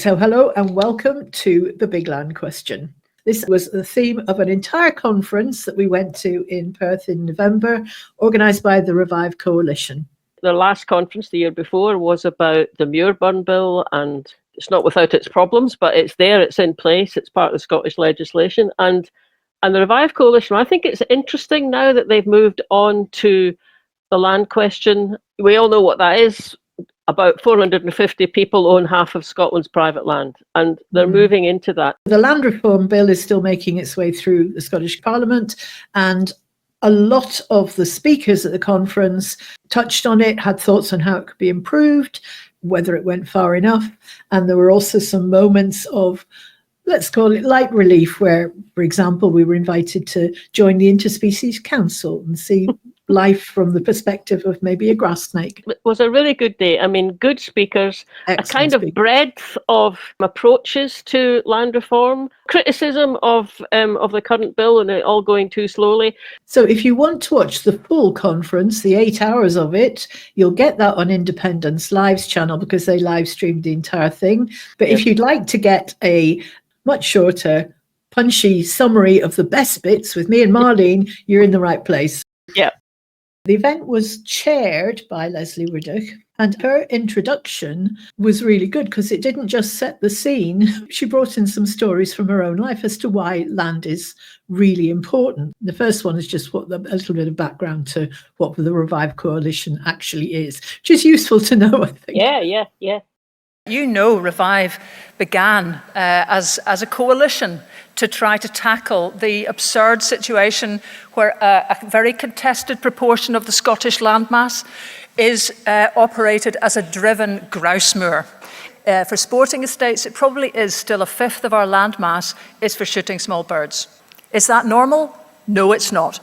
So hello and welcome to the Big Land Question. This was the theme of an entire conference that we went to in Perth in November, organised by the Revive Coalition. The last conference the year before was about the Muir Burn Bill, and it's not without its problems, but it's there, it's in place, it's part of the Scottish legislation. And the Revive Coalition, I think it's interesting now that they've moved on to the land question. We all know what that is. About 450 people own half of Scotland's private land, and they're moving into that. The Land Reform Bill is still making its way through the Scottish Parliament, and a lot of the speakers at the conference touched on it, had thoughts on how it could be improved, whether it went far enough. And there were also some moments of, let's call it light relief, where, for example, we were invited to join the Interspecies Council and see life from the perspective of maybe a grass snake. It was a really good day. I mean, good speakers, Excellent a kind speakers. of breadth of approaches to land reform, criticism of the current bill and it all going too slowly. So if you want to watch the full conference, the 8 hours of it, you'll get that on Independence Live's channel because they live streamed the entire thing. But if you'd like to get a much shorter, punchy summary of the best bits with me and Marlene, you're in the right place. Yeah. The event was chaired by Lesley Riddoch, and her introduction was really good because it didn't just set the scene. She brought in some stories from her own life as to why land is really important. The first one is just a little bit of background to what the Revive Coalition actually is, which is useful to know, I think. Yeah. You know, Revive began as a coalition to try to tackle the absurd situation where a very contested proportion of the Scottish landmass is operated as a driven grouse moor. For sporting estates, it probably is still a fifth of our landmass is for shooting small birds. Is that normal? No, it's not.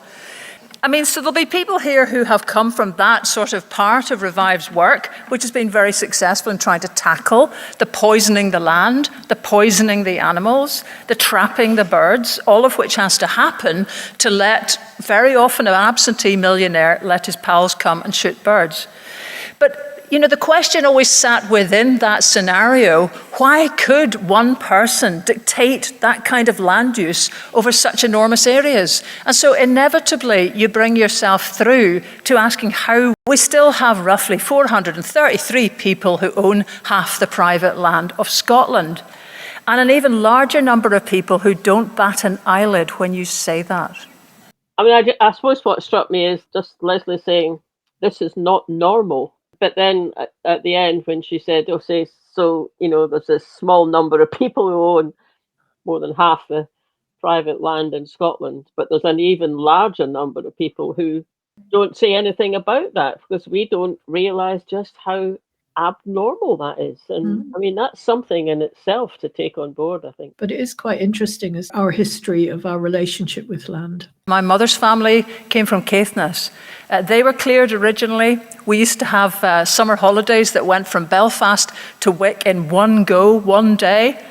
I mean, so there'll be people here who have come from that sort of part of Revive's work, which has been very successful in trying to tackle the poisoning the land, the poisoning the animals, the trapping the birds, all of which has to happen to let, very often an absentee millionaire, let his pals come and shoot birds. But you know, the question always sat within that scenario, why could one person dictate that kind of land use over such enormous areas? And so inevitably you bring yourself through to asking how we still have roughly 433 people who own half the private land of Scotland, and an even larger number of people who don't bat an eyelid when you say that. I mean, I suppose what struck me is just Lesley saying, this is not normal. But then at the end, when she said, so, you know, there's this small number of people who own more than half the private land in Scotland, but there's an even larger number of people who don't say anything about that because we don't realise just how abnormal that is. And I mean, that's something in itself to take on board, I think. But it is quite interesting as our history of our relationship with land. My mother's family came from Caithness. They were cleared originally. We used to have summer holidays that went from Belfast to Wick in one go, one day.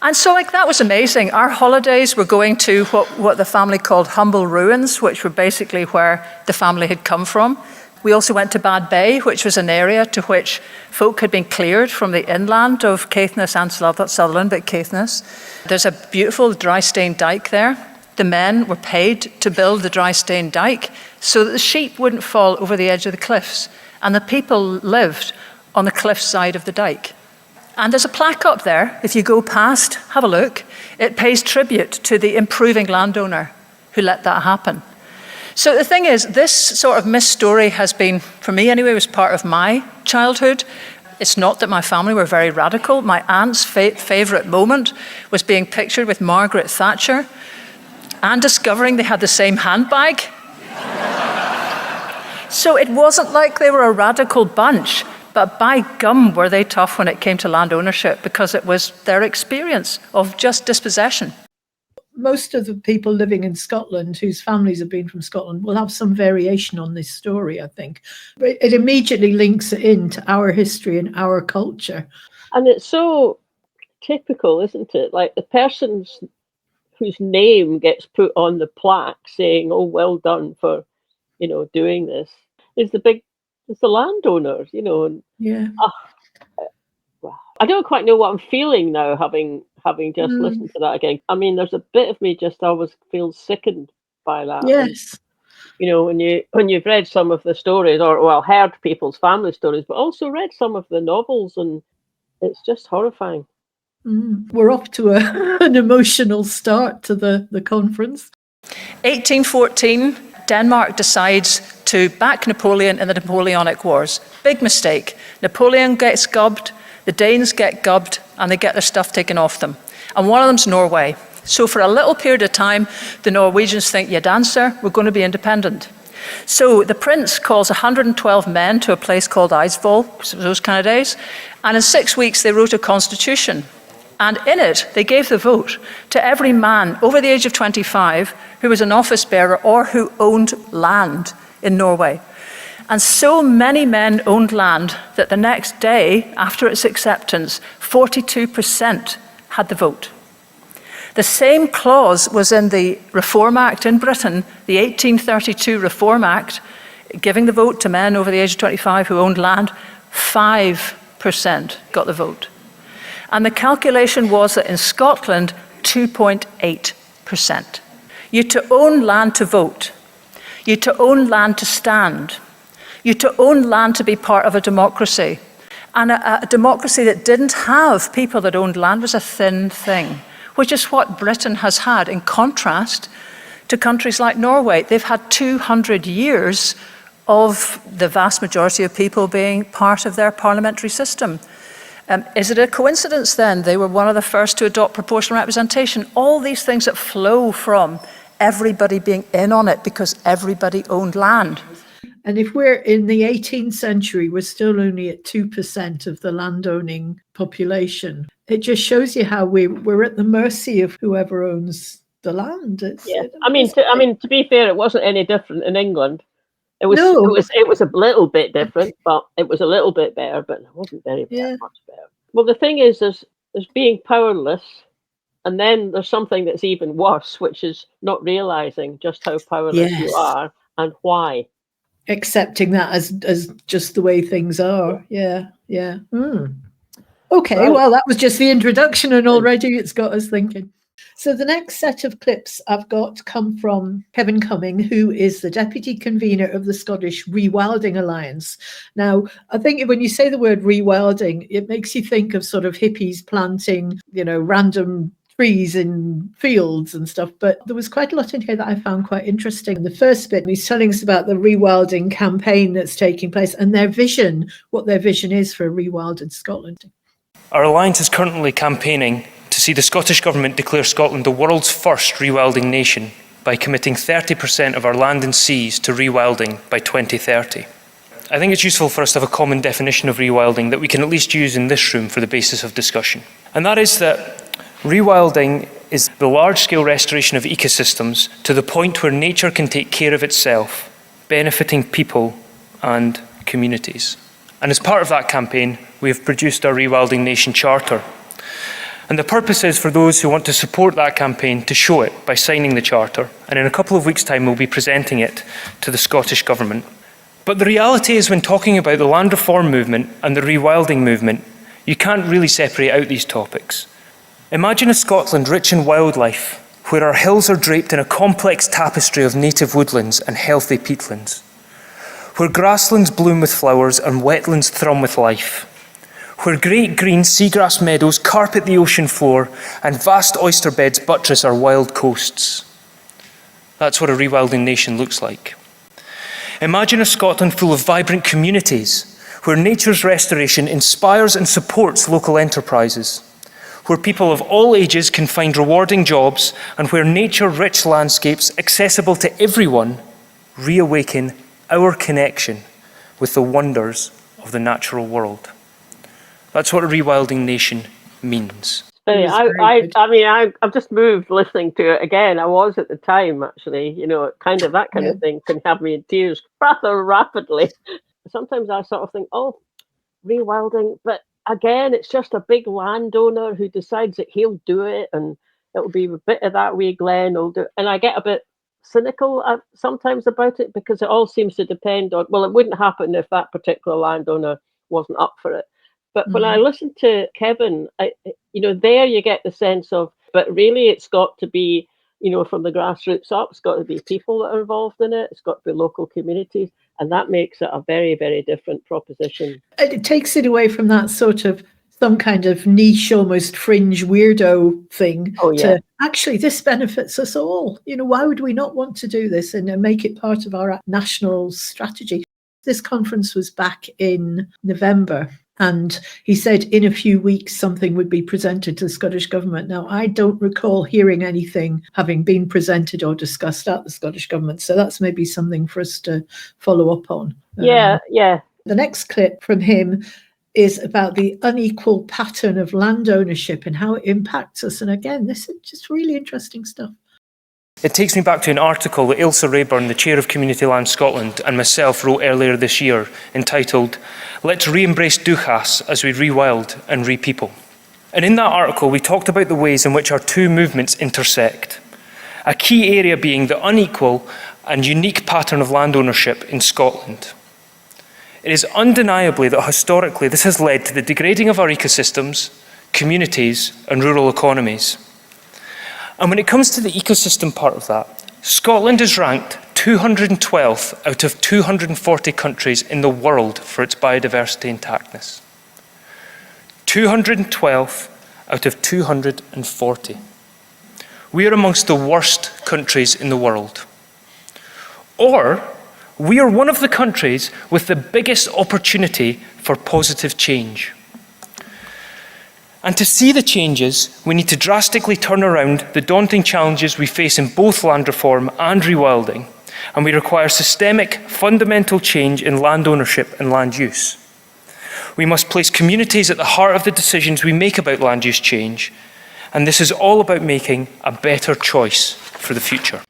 And so that was amazing. Our holidays were going to what the family called humble ruins, which were basically where the family had come from. We also went to Bad Bay, which was an area to which folk had been cleared from the inland of Caithness and Sutherland, but Caithness. There's a beautiful dry stone dyke there. The men were paid to build the dry stone dyke so that the sheep wouldn't fall over the edge of the cliffs. And the people lived on the cliff side of the dyke. And there's a plaque up there. If you go past, have a look. It pays tribute to the improving landowner who let that happen. So the thing is, this sort of missed story has been, for me anyway, was part of my childhood. It's not that my family were very radical. My aunt's favourite moment was being pictured with Margaret Thatcher and discovering they had the same handbag. So it wasn't like they were a radical bunch, but by gum were they tough when it came to land ownership because it was their experience of just dispossession. Most of the people living in Scotland whose families have been from Scotland will have some variation on this story, I think. But it immediately links it into our history and our culture. And it's so typical, isn't it? Like the person whose name gets put on the plaque saying, oh, well done for, you know, doing this, is the landowners, you know. And, yeah. Wow. I don't quite know what I'm feeling now, having just listened to that again. I mean, there's a bit of me just always feels sickened by that. Yes. You know, when you've read some of the stories, or well, heard people's family stories, but also read some of the novels, and it's just horrifying. We're off to an emotional start to the conference. 1814, Denmark decides to back Napoleon in the Napoleonic Wars. Big mistake. Napoleon gets gubbed, the Danes get gubbed, and they get their stuff taken off them. And one of them's Norway. So for a little period of time, the Norwegians think, yeah, dancer, we're going to be independent. So the prince calls 112 men to a place called Eidsvoll, those kind of days, and in 6 weeks they wrote a constitution. And in it, they gave the vote to every man over the age of 25 who was an office bearer or who owned land in Norway. And so many men owned land that the next day, after its acceptance, 42% had the vote. The same clause was in the Reform Act in Britain, the 1832 Reform Act, giving the vote to men over the age of 25 who owned land. 5% got the vote. And the calculation was that in Scotland, 2.8%. You had to own land to vote. You had to own land to stand. You had to own land to be part of a democracy. And a democracy that didn't have people that owned land was a thin thing, which is what Britain has had, in contrast to countries like Norway. They've had 200 years of the vast majority of people being part of their parliamentary system. Is it a coincidence then they were one of the first to adopt proportional representation? All these things that flow from everybody being in on it because everybody owned land. And if we're in the 18th century, we're still only at 2% of the landowning population. It just shows you how we're at the mercy of whoever owns the land. I mean, to be fair, it wasn't any different in England. It was a little bit different, but it was a little bit better, but it wasn't very much better. Well, the thing is, there's being powerless, and then there's something that's even worse, which is not realizing just how powerless you are and why. Accepting that as just the way things are. Yeah. Okay, well, that was just the introduction, and already it's got us thinking. So the next set of clips I've got come from Kevin Cumming, who is the deputy convener of the Scottish Rewilding Alliance. Now, I think when you say the word rewilding, it makes you think of sort of hippies planting, random trees in fields and stuff, but there was quite a lot in here that I found quite interesting. The first bit, he's telling us about the rewilding campaign that's taking place and their vision, what their vision is for rewilded Scotland. Our alliance is currently campaigning to see the Scottish Government declare Scotland the world's first rewilding nation by committing 30% of our land and seas to rewilding by 2030. I think it's useful for us to have a common definition of rewilding that we can at least use in this room for the basis of discussion. And that is that rewilding is the large-scale restoration of ecosystems to the point where nature can take care of itself, benefiting people and communities. And as part of that campaign, we have produced our Rewilding Nation Charter. And the purpose is for those who want to support that campaign to show it by signing the Charter. And in a couple of weeks' time, we'll be presenting it to the Scottish Government. But the reality is, when talking about the land reform movement and the rewilding movement, you can't really separate out these topics. Imagine a Scotland rich in wildlife, where our hills are draped in a complex tapestry of native woodlands and healthy peatlands, where grasslands bloom with flowers and wetlands thrum with life, where great green seagrass meadows carpet the ocean floor and vast oyster beds buttress our wild coasts. That's what a rewilding nation looks like. Imagine a Scotland full of vibrant communities, where nature's restoration inspires and supports local enterprises, where people of all ages can find rewarding jobs, and where nature-rich landscapes accessible to everyone reawaken our connection with the wonders of the natural world. That's what a rewilding nation means. I'm just moved listening to it again. I was at the time, actually. That kind of thing can have me in tears rather rapidly. Sometimes I sort of think, rewilding, but again, it's just a big landowner who decides that he'll do it, and it'll be a bit of that wee Glen will do it. And I get a bit cynical sometimes about it, because it all seems to depend on, it wouldn't happen if that particular landowner wasn't up for it. But when I listen to Kevin, there you get the sense of, but really it's got to be, from the grassroots up, it's got to be people that are involved in it, it's got to be local communities, and that makes it a very, very different proposition. It takes it away from that sort of some kind of niche, almost fringe weirdo thing to actually this benefits us all. Why would we not want to do this and make it part of our national strategy? This conference was back in November, and he said in a few weeks something would be presented to the Scottish Government. Now, I don't recall hearing anything having been presented or discussed at the Scottish Government, so that's maybe something for us to follow up on. Yeah. The next clip from him is about the unequal pattern of land ownership and how it impacts us. And again, this is just really interesting stuff. It takes me back to an article that Ailsa Rayburn, the Chair of Community Land Scotland, and myself wrote earlier this year, entitled, "Let's Re-Embrace Dúchas as we Rewild and Repeople." And in that article, we talked about the ways in which our two movements intersect. A key area being the unequal and unique pattern of land ownership in Scotland. It is undeniably that historically this has led to the degrading of our ecosystems, communities, and rural economies. And when it comes to the ecosystem part of that, Scotland is ranked 212th out of 240 countries in the world for its biodiversity intactness. 212th out of 240. We are amongst the worst countries in the world. Or, we are one of the countries with the biggest opportunity for positive change. And to see the changes, we need to drastically turn around the daunting challenges we face in both land reform and rewilding, and we require systemic, fundamental change in land ownership and land use. We must place communities at the heart of the decisions we make about land use change, and this is all about making a better choice for the future.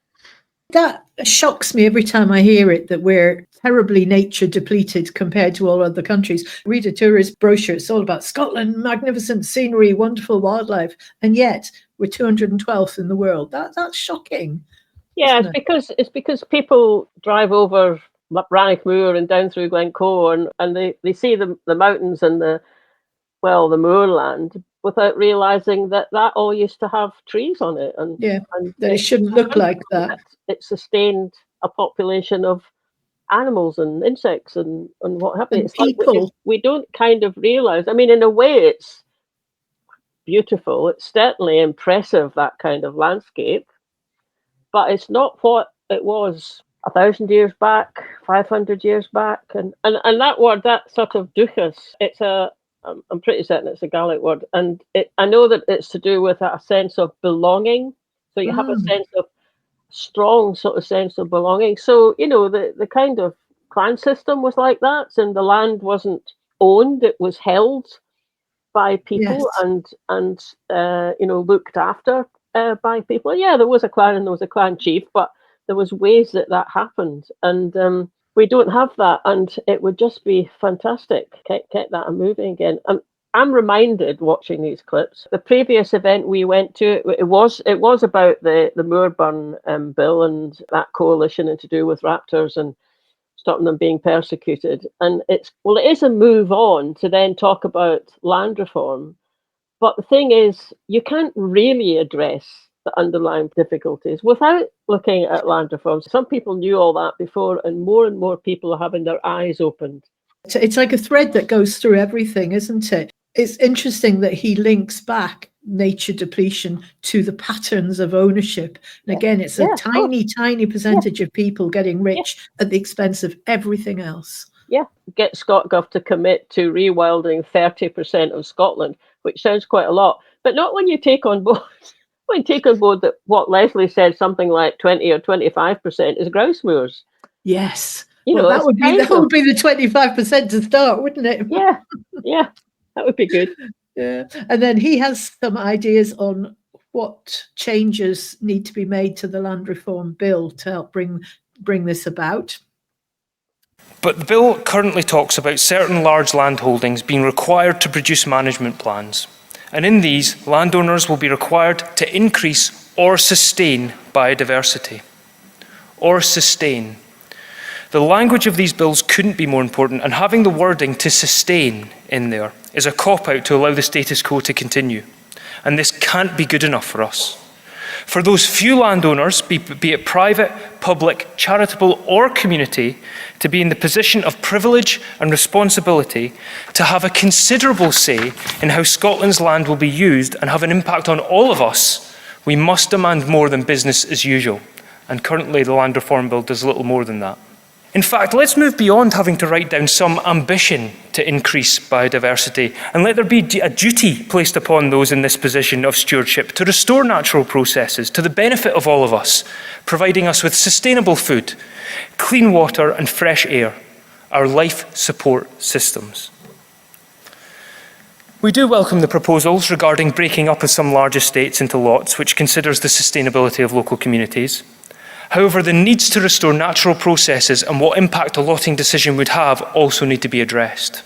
That shocks me every time I hear it, that we're terribly nature depleted compared to all other countries. Read a tourist brochure, it's all about Scotland, magnificent scenery, wonderful wildlife, and yet we're 212th in the world. That's shocking. Yeah, it's because people drive over Rannoch Moor and down through Glencoe and they see the mountains and the moorland without realising that all used to have trees on it. And that it shouldn't look like that. It sustained a population of animals and insects and what have you. It's people. Like we don't kind of realise. I mean, in a way, it's beautiful. It's certainly impressive, that kind of landscape. But it's not what it was 1,000 years back, 500 years back. And that word, that sort of dúchas, I'm pretty certain it's a Gaelic word. And I know that it's to do with a sense of belonging. So you have a sense of strong sort of sense of belonging. So, the kind of clan system was like that. And the land wasn't owned, it was held by people and looked after by people. Yeah, there was a clan and there was a clan chief, but there was ways that happened. And we don't have that, and it would just be fantastic. Get that moving again. I'm reminded watching these clips. The previous event we went to, it was about the Moorburn bill and that coalition, and to do with raptors and stopping them being persecuted. And it is a move on to then talk about land reform. But the thing is, you can't really address the underlying difficulties without looking at land reform. Some people knew all that before, and more people are having their eyes opened. It's like a thread that goes through everything, isn't it? It's interesting that he links back nature depletion to the patterns of ownership. And again, it's a tiny percentage of people getting rich at the expense of everything else. Yeah, get ScotGov to commit to rewilding 30% of Scotland, which sounds quite a lot, but not when you take on board. When you take on board that what Lesley said, something like 20 or 25% is grouse moors. Yes, that would be the 25% to start, wouldn't it? Yeah, that would be good. Yeah, and then he has some ideas on what changes need to be made to the land reform bill to help bring this about. But the bill currently talks about certain large landholdings being required to produce management plans. And in these, landowners will be required to increase or sustain biodiversity. Or sustain. The language of these bills couldn't be more important, and having the wording to sustain in there is a cop-out to allow the status quo to continue. And this can't be good enough for us. For those few landowners, be it private, public, charitable or community, to be in the position of privilege and responsibility to have a considerable say in how Scotland's land will be used and have an impact on all of us, we must demand more than business as usual. And currently the Land Reform Bill does little more than that. In fact, let's move beyond having to write down some ambition to increase biodiversity and let there be a duty placed upon those in this position of stewardship to restore natural processes to the benefit of all of us, providing us with sustainable food, clean water and fresh air, our life support systems. We do welcome the proposals regarding breaking up of some large estates into lots, which considers the sustainability of local communities. However, the needs to restore natural processes and what impact a lotting decision would have also need to be addressed.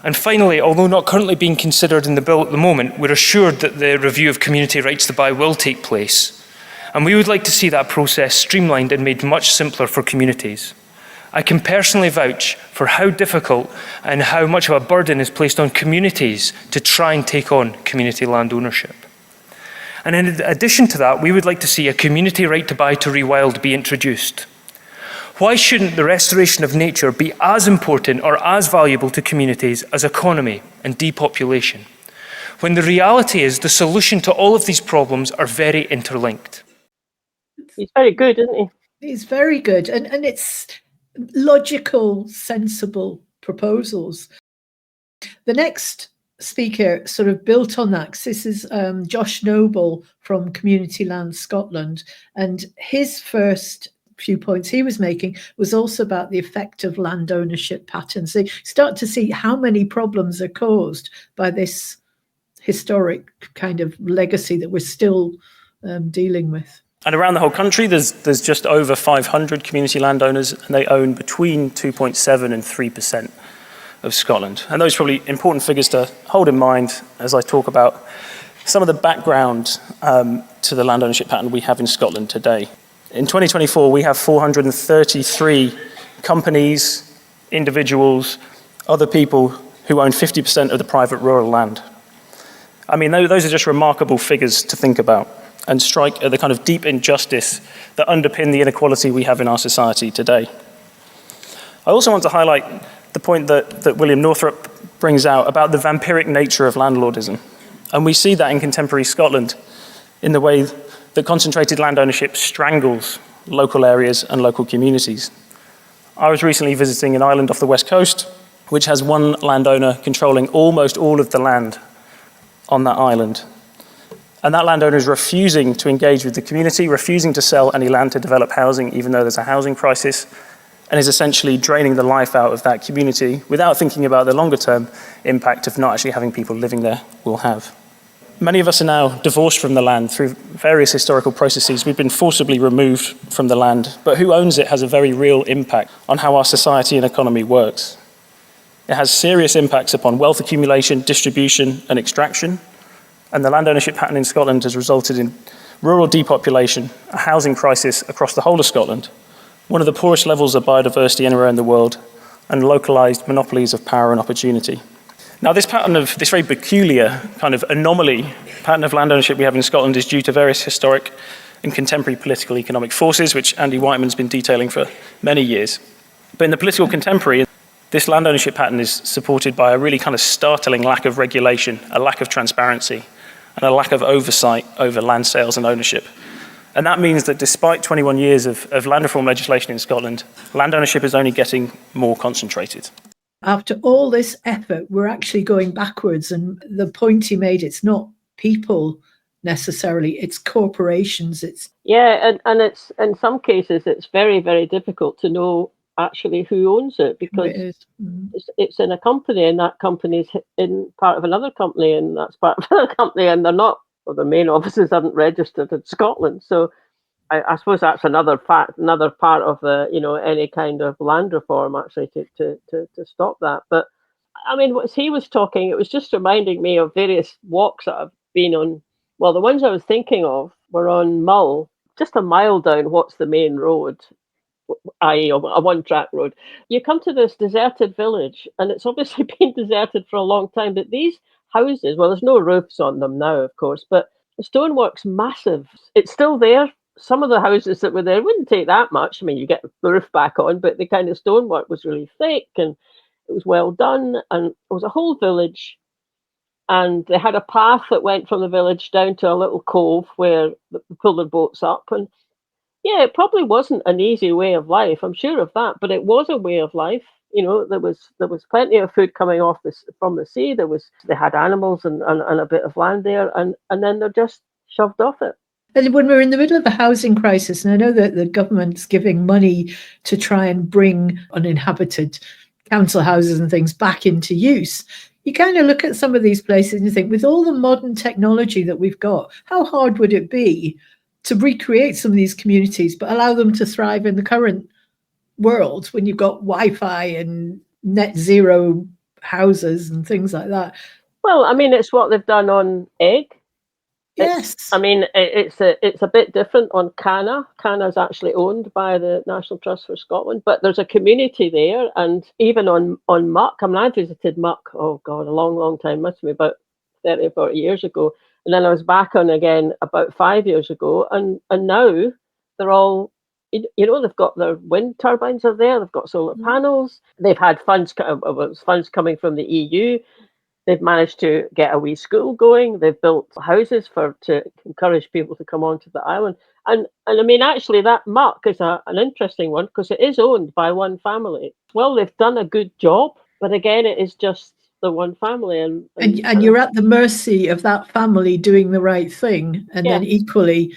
And finally, although not currently being considered in the bill at the moment, we're assured that the review of community rights to buy will take place. And we would like to see that process streamlined and made much simpler for communities. I can personally vouch for how difficult and how much of a burden is placed on communities to try and take on community land ownership. And in addition to that, we would like to see a community right to buy to rewild be introduced. Why shouldn't the restoration of nature be as important or as valuable to communities as economy and depopulation? When the reality is the solution to all of these problems are very interlinked. He's very good, isn't he? He's very good. And it's logical, sensible proposals. The next speaker sort of built on that, 'cause this is Josh Noble from Community Land Scotland, and his first few points he was making was also about the effect of land ownership patterns. They start to see how many problems are caused by this historic kind of legacy that we're still dealing with. And around the whole country, there's just over 500 community landowners, and they own between 2.7 and 3% of Scotland. And those are probably important figures to hold in mind as I talk about some of the background to the land ownership pattern we have in Scotland today. In 2024, we have 433 companies, individuals, other people who own 50% of the private rural land. I mean, those are just remarkable figures to think about and strike at the kind of deep injustice that underpin the inequality we have in our society today. I also want to highlight the point that William Northrop brings out about the vampiric nature of landlordism. And we see that in contemporary Scotland in the way that concentrated land ownership strangles local areas and local communities. I was recently visiting an island off the west coast, which has one landowner controlling almost all of the land on that island. And that landowner is refusing to engage with the community, refusing to sell any land to develop housing, even though there's a housing crisis, and is essentially draining the life out of that community without thinking about the longer term impact of not actually having people living there will have. Many of us are now divorced from the land through various historical processes. We've been forcibly removed from the land, but who owns it has a very real impact on how our society and economy works. It has serious impacts upon wealth accumulation, distribution and extraction, and the land ownership pattern in Scotland has resulted in rural depopulation, a housing crisis across the whole of Scotland, one of the poorest levels of biodiversity anywhere in the world, and localised monopolies of power and opportunity. Now, this pattern of this very peculiar kind of anomaly pattern of land ownership we have in Scotland is due to various historic and contemporary political economic forces, which Andy Whiteman's been detailing for many years. But in the political contemporary, this land ownership pattern is supported by a really kind of startling lack of regulation, a lack of transparency, and a lack of oversight over land sales and ownership. And that means that despite 21 years of land reform legislation in Scotland, land ownership is only getting more concentrated. After all this effort, we're actually going backwards. And the point he made, it's not people necessarily, it's corporations. And it's in some cases, it's very, very difficult to know actually who owns it, because it's in a company, and that company's in part of another company, and that's part of another company, and they're not, or their main offices aren't registered in Scotland. So I suppose that's another part of the, any kind of land reform actually to stop that. But I mean, as he was talking, it was just reminding me of various walks that I've been on. Well, the ones I was thinking of were on Mull, just a mile down what's the main road, i.e. a one-track road. You come to this deserted village, and it's obviously been deserted for a long time, but these houses, well, there's no roofs on them now, of course, but the stonework's massive. It's still there. Some of the houses that were there wouldn't take that much. I mean, you get the roof back on, but the kind of stonework was really thick, and it was well done, and it was a whole village. And they had a path that went from the village down to a little cove where they pull their boats up. And yeah, it probably wasn't an easy way of life, I'm sure of that, but it was a way of life. You know, there was plenty of food coming off from the sea. They had animals and a bit of land there, and then they're just shoved off it. And when we're in the middle of a housing crisis, and I know that the government's giving money to try and bring uninhabited council houses and things back into use, you kind of look at some of these places and you think, with all the modern technology that we've got, how hard would it be to recreate some of these communities, but allow them to thrive in the current world when you've got Wi-Fi and net zero houses and things like that? Well, I mean, it's what they've done on Egg. Yes. It's a bit different on Canna. Canna is actually owned by the National Trust for Scotland, but there's a community there, and even on Muck. I mean, I visited Muck, oh God, a long time, must have been about 30 or 40 years ago. And then I was back on again about 5 years ago, and now they're all, you know, they've got their wind turbines are there, they've got solar panels, they've had funds coming from the EU. They've managed to get a wee school going. They've built houses to encourage people to come onto the island. And I mean, actually, that Muck is an interesting one because it is owned by one family. Well, they've done a good job, but again, it is just the one family. And you're at the mercy of that family doing the right thing. And then equally,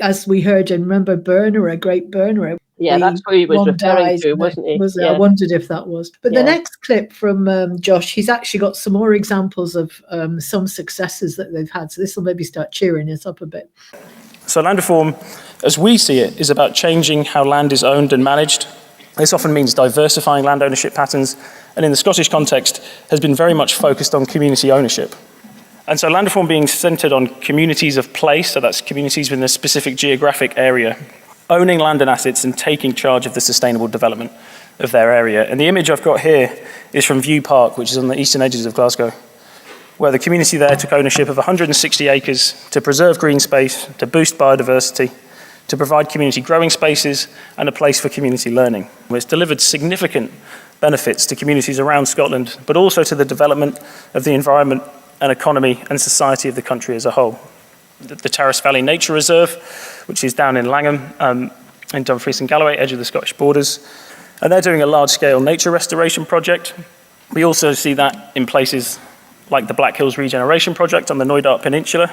as we heard, and remember Bernera, great Bernera. Yeah, that's who he was referring to, wasn't he? I wondered if that was. But the next clip from Josh, he's actually got some more examples of some successes that they've had. So this will maybe start cheering us up a bit. So land reform, as we see it, is about changing how land is owned and managed. This often means diversifying land ownership patterns, and in the Scottish context, has been very much focused on community ownership. And so land reform being centred on communities of place, so that's communities within a specific geographic area, owning land and assets and taking charge of the sustainable development of their area. And the image I've got here is from View Park, which is on the eastern edges of Glasgow, where the community there took ownership of 160 acres to preserve green space, to boost biodiversity, to provide community growing spaces and a place for community learning. It's delivered significant benefits to communities around Scotland, but also to the development of the environment and economy and society of the country as a whole. The Tarras Valley Nature Reserve, which is down in Langham, in Dumfries and Galloway, edge of the Scottish borders. And they're doing a large-scale nature restoration project. We also see that in places like the Black Hills Regeneration Project on the Knoydart Peninsula.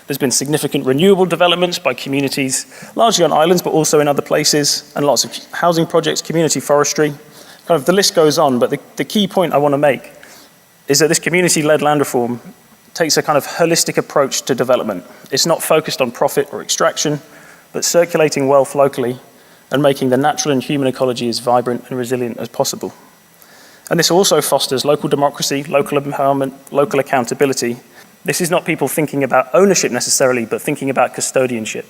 There's been significant renewable developments by communities, largely on islands, but also in other places, and lots of housing projects, community forestry. Kind of the list goes on, but the key point I want to make is that this community-led land reform takes a kind of holistic approach to development. It's not focused on profit or extraction, but circulating wealth locally and making the natural and human ecology as vibrant and resilient as possible. And this also fosters local democracy, local empowerment, local accountability. This is not people thinking about ownership necessarily, but thinking about custodianship.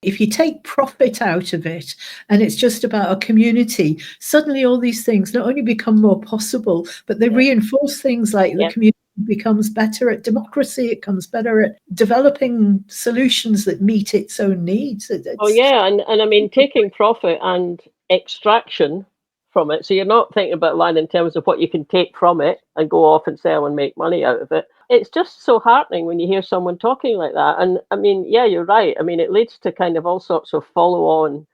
If you take profit out of it and it's just about a community, suddenly all these things not only become more possible, but they reinforce things like the community becomes better at democracy, it becomes better at developing solutions that meet its own needs. And I mean, taking profit and extraction from it, so you're not thinking about land in terms of what you can take from it and go off and sell and make money out of it. It's just so heartening when you hear someone talking like that. And I mean, yeah, you're right. I mean, it leads to kind of all sorts of follow-on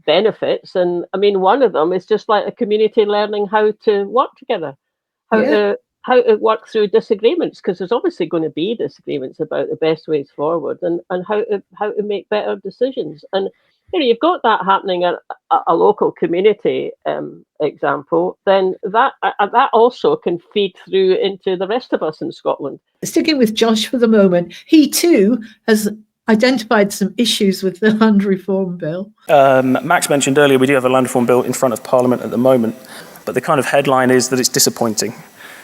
benefits. And I mean, one of them is just like a community learning how to work together, how to work through disagreements, because there's obviously going to be disagreements about the best ways forward and how to make better decisions. And you know, you've got that happening at a local community example, then that also can feed through into the rest of us in Scotland. Sticking with Josh for the moment, he too has identified some issues with the land reform bill. Max mentioned earlier we do have a land reform bill in front of Parliament at the moment, but the kind of headline is that it's disappointing.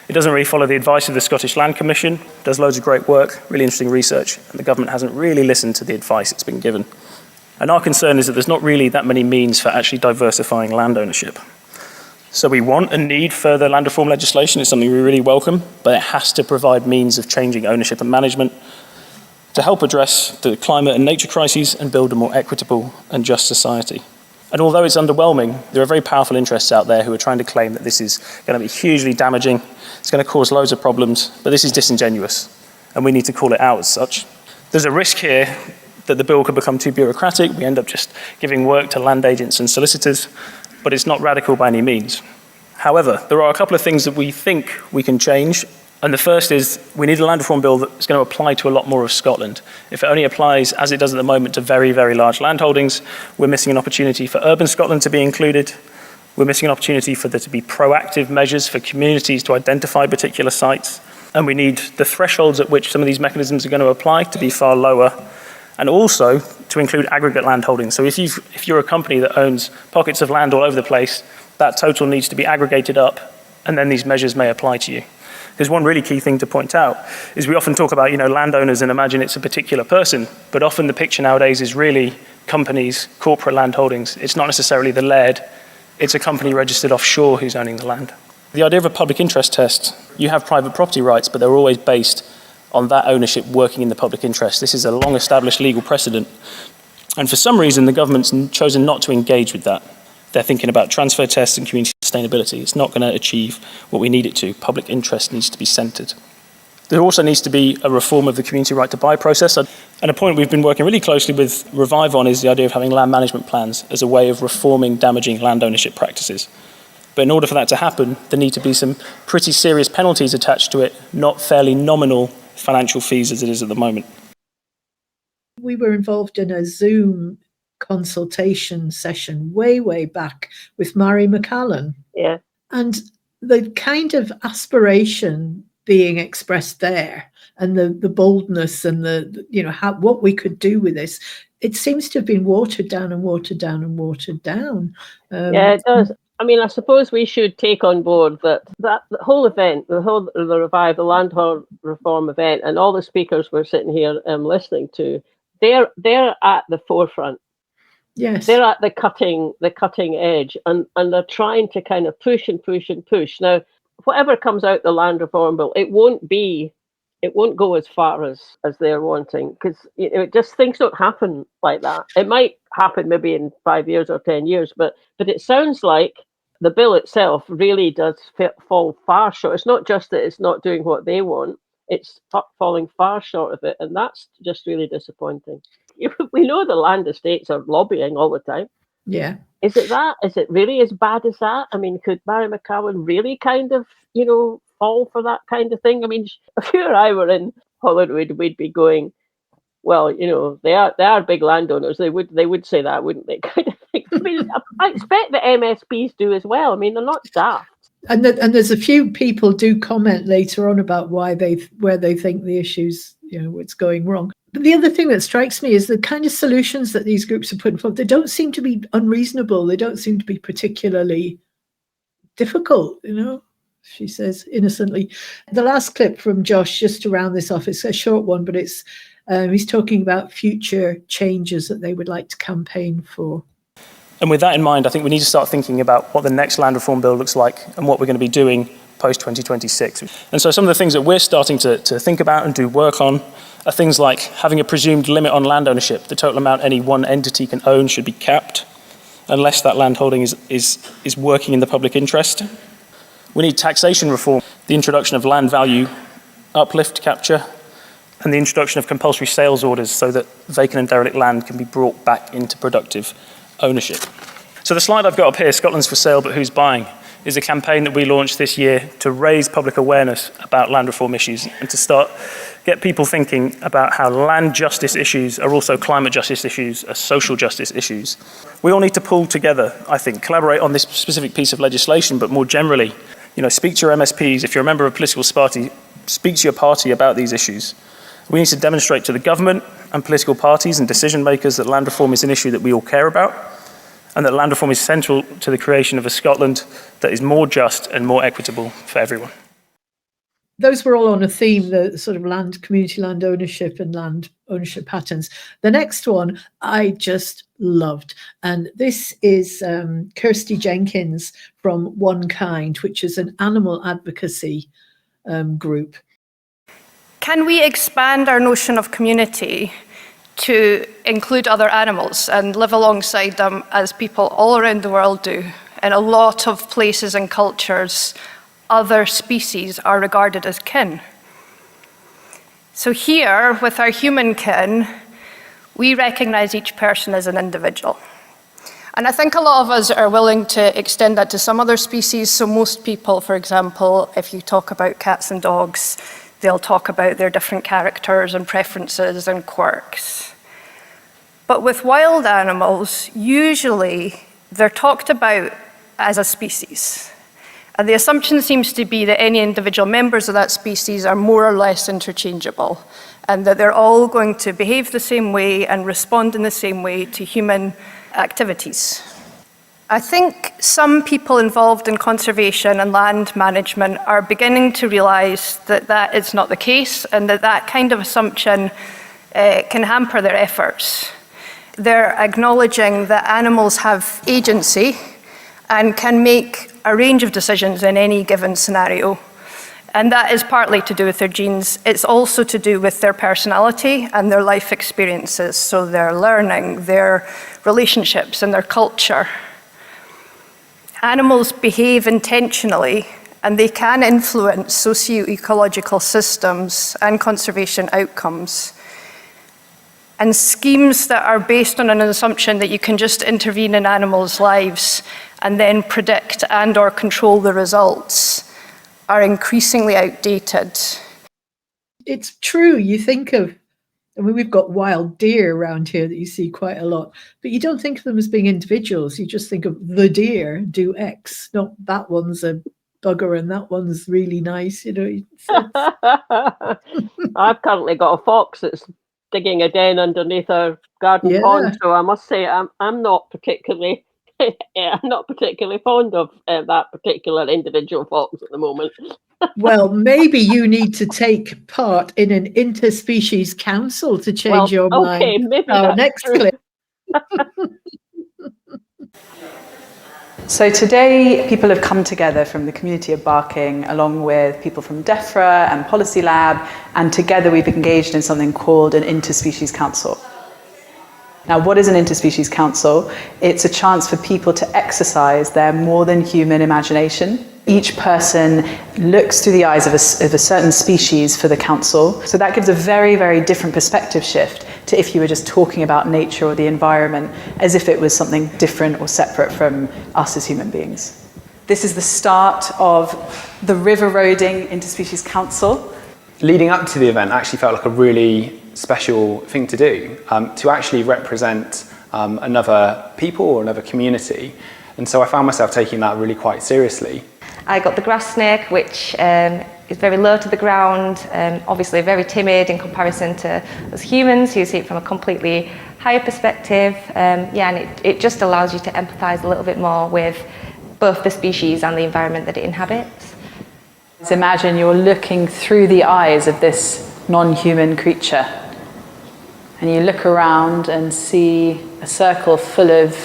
It doesn't really follow the advice of the Scottish Land Commission, does loads of great work, really interesting research, and the government hasn't really listened to the advice it's been given. And our concern is that there's not really that many means for actually diversifying land ownership. So we want and need further land reform legislation. It's something we really welcome, but it has to provide means of changing ownership and management to help address the climate and nature crises and build a more equitable and just society. And although it's underwhelming, there are very powerful interests out there who are trying to claim that this is going to be hugely damaging, it's going to cause loads of problems, but this is disingenuous, and we need to call it out as such. There's a risk here that the bill could become too bureaucratic. We end up just giving work to land agents and solicitors, but it's not radical by any means. However, there are a couple of things that we think we can change. And the first is we need a land reform bill that's going to apply to a lot more of Scotland. If it only applies, as it does at the moment, to very, very large landholdings, we're missing an opportunity for urban Scotland to be included. We're missing an opportunity for there to be proactive measures for communities to identify particular sites. And we need the thresholds at which some of these mechanisms are going to apply to be far lower, and also to include aggregate land holdings. So if you're a company that owns pockets of land all over the place, that total needs to be aggregated up, and then these measures may apply to you. There's one really key thing to point out is we often talk about, landowners and imagine it's a particular person, but often the picture nowadays is really companies, corporate land holdings. It's not necessarily the laird, it's a company registered offshore who's owning the land. The idea of a public interest test, you have private property rights, but they're always based on that ownership working in the public interest. This is a long-established legal precedent. And for some reason, the government's chosen not to engage with that. They're thinking about transfer tests and community sustainability. It's not going to achieve what we need it to. Public interest needs to be centred. There also needs to be a reform of the community right to buy process. And a point we've been working really closely with Revive on is the idea of having land management plans as a way of reforming damaging land ownership practices. But in order for that to happen, there need to be some pretty serious penalties attached to it, not fairly nominal financial fees as it is at the moment. We were involved in a Zoom consultation session way back with Mhairi McFarlane. Yeah. And the kind of aspiration being expressed there and the boldness and what we could do with this, it seems to have been watered down. Yeah, it does. I mean, I suppose we should take on board that the whole event, the Revive, the land reform event, and all the speakers we're sitting here listening to, they're at the forefront. Yes, they're at the cutting edge, and they're trying to kind of push. Now, whatever comes out the land reform bill, it won't go as far as they're wanting, because just things don't happen like that. It might happen maybe in 5 years or 10 years, but it sounds like the bill itself really does fall far short. It's not just that it's not doing what they want, it's falling far short of it, and that's just really disappointing. We know the land estates are lobbying all the time. Yeah. Is it that? Is it really as bad as that? I mean, could Mhairi McFarlane really kind of, fall for that kind of thing? I mean, if you or I were in Hollywood, we'd be going, well, they are big landowners. They would say that, wouldn't they? Kind of thing. I mean, I expect the MSPs do as well. I mean, they're not daft. And there's a few people do comment later on about where they think the issues, what's going wrong. But the other thing that strikes me is the kind of solutions that these groups are putting forward. They don't seem to be unreasonable. They don't seem to be particularly difficult, she says innocently. The last clip from Josh, just to round this off, it's a short one, but it's he's talking about future changes that they would like to campaign for. And with that in mind, I think we need to start thinking about what the next land reform bill looks like and what we're going to be doing post-2026. And so some of the things that we're starting to think about and do work on are things like having a presumed limit on land ownership. The total amount any one entity can own should be capped unless that land holding is working in the public interest. We need taxation reform, the introduction of land value uplift capture, and the introduction of compulsory sales orders so that vacant and derelict land can be brought back into productive ownership. So the slide I've got up here, Scotland's for sale but who's buying, is a campaign that we launched this year to raise public awareness about land reform issues and to get people thinking about how land justice issues are also climate justice issues, are social justice issues. We all need to pull together, I think, collaborate on this specific piece of legislation, but more generally, speak to your MSPs. If you're a member of a political party, speak to your party about these issues. We need to demonstrate to the government and political parties and decision makers that land reform is an issue that we all care about, and that land reform is central to the creation of a Scotland that is more just and more equitable for everyone. those were all on a theme, the sort of community land ownership and land ownership patterns. The next one I just loved. And this is Kirsty Jenkins from Onekind, which is an animal advocacy group. Can we expand our notion of community to include other animals and live alongside them as people all around the world do? In a lot of places and cultures, other species are regarded as kin. So here, with our human kin, we recognize each person as an individual. And I think a lot of us are willing to extend that to some other species. So most people, for example, if you talk about cats and dogs, they'll talk about their different characters and preferences and quirks. But with wild animals, usually they're talked about as a species. And the assumption seems to be that any individual members of that species are more or less interchangeable, and that they're all going to behave the same way and respond in the same way to human activities. I think some people involved in conservation and land management are beginning to realize that that is not the case, and that that kind of assumption can hamper their efforts. They're acknowledging that animals have agency and can make a range of decisions in any given scenario. And that is partly to do with their genes. It's also to do with their personality and their life experiences, so their learning, their relationships, and their culture. Animals behave intentionally, and they can influence socio-ecological systems and conservation outcomes. And schemes that are based on an assumption that you can just intervene in animals' lives and then predict and or control the results are increasingly outdated. It's true. You think of, I mean, we've got wild deer around here that you see quite a lot, but you don't think of them as being individuals. You just think of the deer do X, not that one's a bugger and that one's really nice, you know. I've currently got a fox that's digging a den underneath our garden pond, so I must say I'm not particularly fond of that particular individual fox at the moment. Well, maybe you need to take part in an interspecies council to change your mind. Okay, maybe next clip. So today, people have come together from the community of Barking, along with people from DEFRA and Policy Lab, and together we've engaged in something called an Interspecies Council. Now, what is an Interspecies Council? It's a chance for people to exercise their more than human imagination. Each person looks through the eyes of a certain species for the council. So that gives a very, very different perspective shift to if you were just talking about nature or the environment as if it was something different or separate from us as human beings. This is the start of the River Roading Interspecies Council. Leading up to the event actually felt like a really special thing to do, to actually represent another people or another community. And so I found myself taking that really quite seriously. I got the grass snake, which is very low to the ground, obviously very timid in comparison to us humans who see it from a completely higher perspective. And it just allows you to empathise a little bit more with both the species and the environment that it inhabits. So imagine you're looking through the eyes of this non-human creature, and you look around and see a circle full of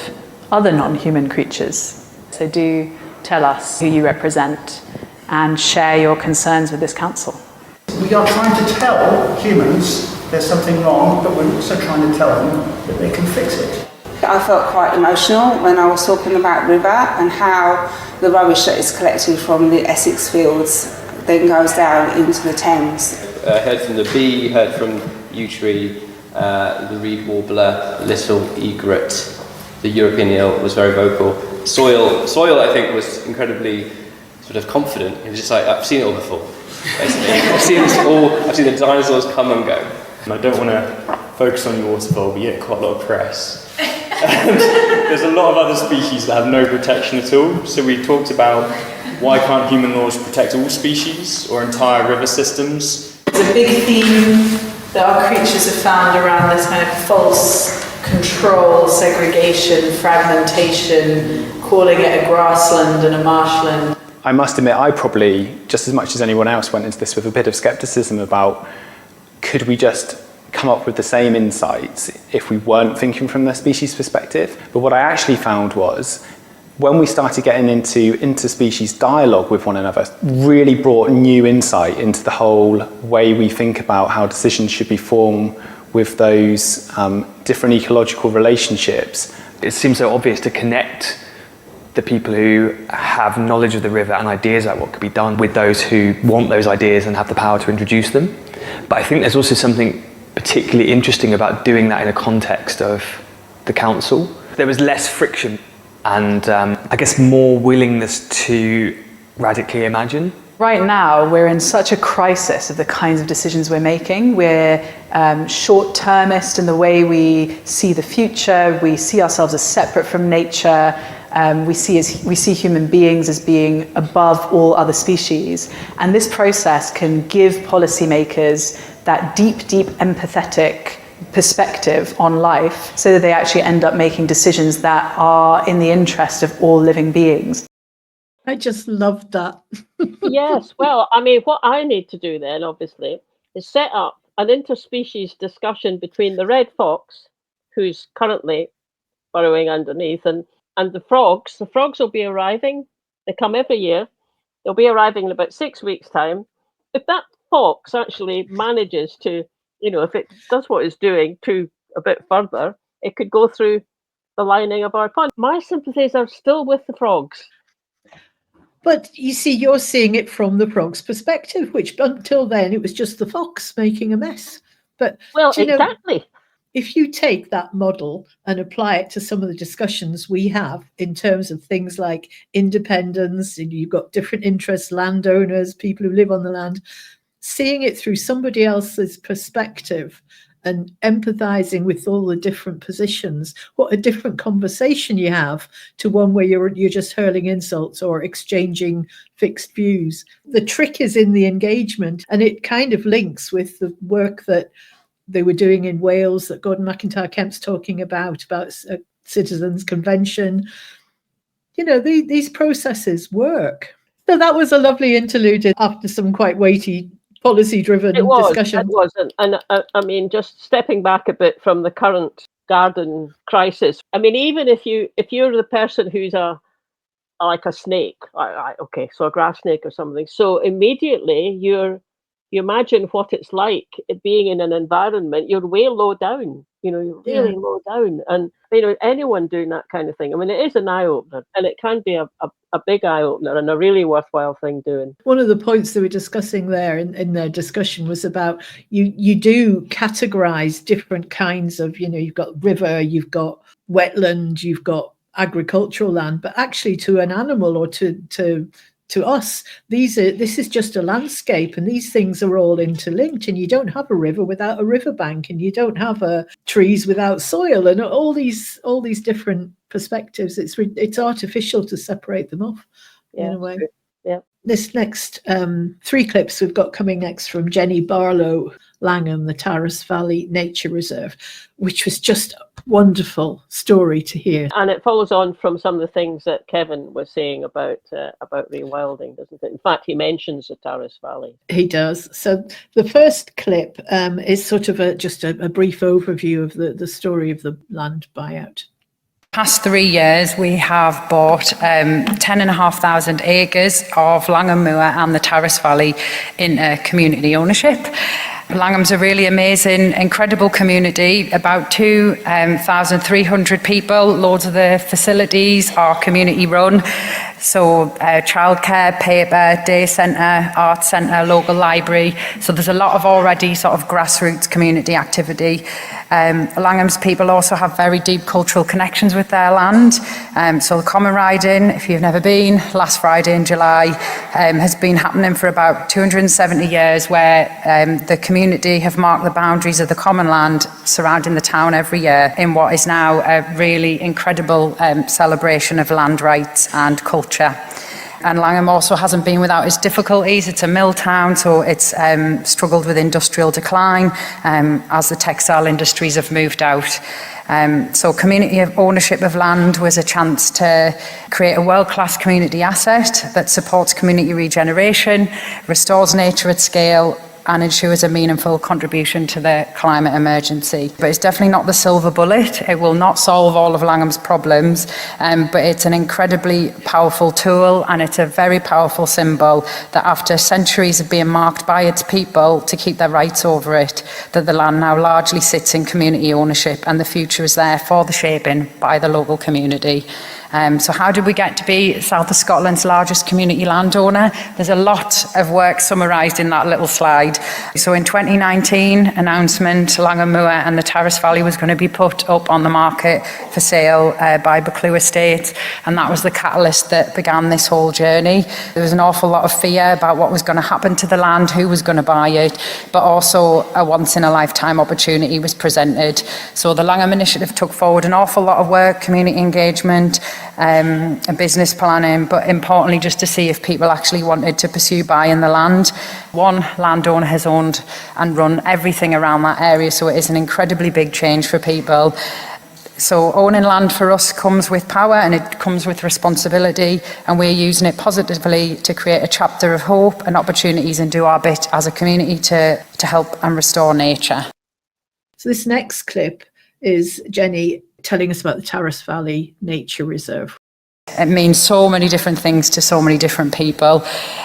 other non-human creatures. So do tell us who you represent and share your concerns with this council. We are trying to tell humans there's something wrong, but we're also trying to tell them that they can fix it. I felt quite emotional when I was talking about river and how the rubbish that is collected from the Essex fields then goes down into the Thames. Heard from the bee, heard from yew tree, the reed warbler, little egret. The European eel was very vocal. Soil, I think, was incredibly sort of confident. It was just like, I've seen it all before, basically. I've seen the dinosaurs come and go. And I don't want to focus on your waterfowl, but you get quite a lot of press. And there's a lot of other species that have no protection at all. So we talked about why can't human laws protect all species or entire river systems. There's a big theme that our creatures have found around this kind of false control, segregation, fragmentation, calling it a grassland and a marshland. I must admit, I probably, just as much as anyone else, went into this with a bit of scepticism about, could we just come up with the same insights if we weren't thinking from the species perspective? But what I actually found was, when we started getting into interspecies dialogue with one another, really brought new insight into the whole way we think about how decisions should be formed with those different ecological relationships. It seems so obvious to connect the people who have knowledge of the river and ideas about what could be done with those who want those ideas and have the power to introduce them. But I think there's also something particularly interesting about doing that in a context of the council. There was less friction and I guess more willingness to radically imagine. Right now, we're in such a crisis of the kinds of decisions we're making. We're short-termist in the way we see the future. We see ourselves as separate from nature. We see human beings as being above all other species. And this process can give policymakers that deep empathetic perspective on life so that they actually end up making decisions that are in the interest of all living beings. I just loved that. Yes, well, I mean, what I need to do then, obviously, is set up an interspecies discussion between the red fox, who's currently burrowing underneath, and the frogs. The frogs will be arriving. They come every year. They'll be arriving in about 6 weeks' time. If that fox actually manages to, if it does what it's doing to a bit further, it could go through the lining of our pond. My sympathies are still with the frogs. But you see, you're seeing it from the frog's perspective, which until then it was just the fox making a mess. But well, exactly. If you take that model and apply it to some of the discussions we have in terms of things like independence, and you've got different interests, landowners, people who live on the land, seeing it through somebody else's perspective and empathizing with all the different positions, what a different conversation you have to one where you're just hurling insults or exchanging fixed views. The trick is in the engagement, and it kind of links with the work that they were doing in Wales that Gordon McIntyre-Kemp's talking about a citizens' convention. These processes work. So that was a lovely interlude after some quite weighty policy-driven discussion. It was, and I mean, just stepping back a bit from the current garden crisis. I mean, even if you're the person who's like a snake, so a grass snake or something, so immediately you imagine what it's like being in an environment. You're way low down. You're really low down, and anyone doing that kind of thing. I mean, it is an eye opener, and it can be a big eye opener and a really worthwhile thing doing. One of the points they were discussing there in their discussion was about you do categorize different kinds of, you've got river, you've got wetland, you've got agricultural land, but actually to an animal or to us, this is just a landscape, and these things are all interlinked, and you don't have a river without a riverbank, and you don't have trees without soil, and all these different perspectives. It's artificial to separate them off in a way. Yeah. This next 3 clips we've got coming next from Jenny Barlow, Langham, the Tarras Valley Nature Reserve, which was just a wonderful story to hear. And it follows on from some of the things that Kevin was saying about rewilding, doesn't it? In fact, he mentions the Tarras Valley. He does. So the first clip is sort of just a brief overview of the story of the land buyout. Past 3 years, we have bought 10,500 acres of Langham Moor and the Tarras Valley in community ownership. Langham's a really amazing, incredible community, about 2,300 people. Loads of the facilities are community run. So childcare, paper, day centre, arts centre, local library. So there's a lot of already sort of grassroots community activity. Langham's people also have very deep cultural connections with their land. So the Common Riding, if you've never been, last Friday in July, has been happening for about 270 years, where the community have marked the boundaries of the common land surrounding the town every year in what is now a really incredible celebration of land rights and culture. And Langham also hasn't been without its difficulties. It's a mill town, so it's struggled with industrial decline as the textile industries have moved out. So community ownership of land was a chance to create a world-class community asset that supports community regeneration, restores nature at scale, and ensures a meaningful contribution to the climate emergency. But it's definitely not the silver bullet. It will not solve all of Langham's problems, but it's an incredibly powerful tool, and it's a very powerful symbol that after centuries of being marked by its people to keep their rights over it, that the land now largely sits in community ownership, and the future is there for the shaping by the local community. So how did we get to be South of Scotland's largest community landowner? There's a lot of work summarised in that little slide. So in 2019, announcement, Langham Moor and the Tarras Valley was going to be put up on the market for sale by Buccleuch Estate, and that was the catalyst that began this whole journey. There was an awful lot of fear about what was going to happen to the land, who was going to buy it, but also a once-in-a-lifetime opportunity was presented. So the Langham Initiative took forward an awful lot of work, community engagement, and business planning, but importantly just to see if people actually wanted to pursue buying the land. One landowner has owned and run everything around that area, so it is an incredibly big change for people. So owning land for us comes with power and it comes with responsibility, and we're using it positively to create a chapter of hope and opportunities and do our bit as a community to help and restore nature. So this next clip is Jenny telling us about the Tarras Valley Nature Reserve. It means so many different things to so many different people.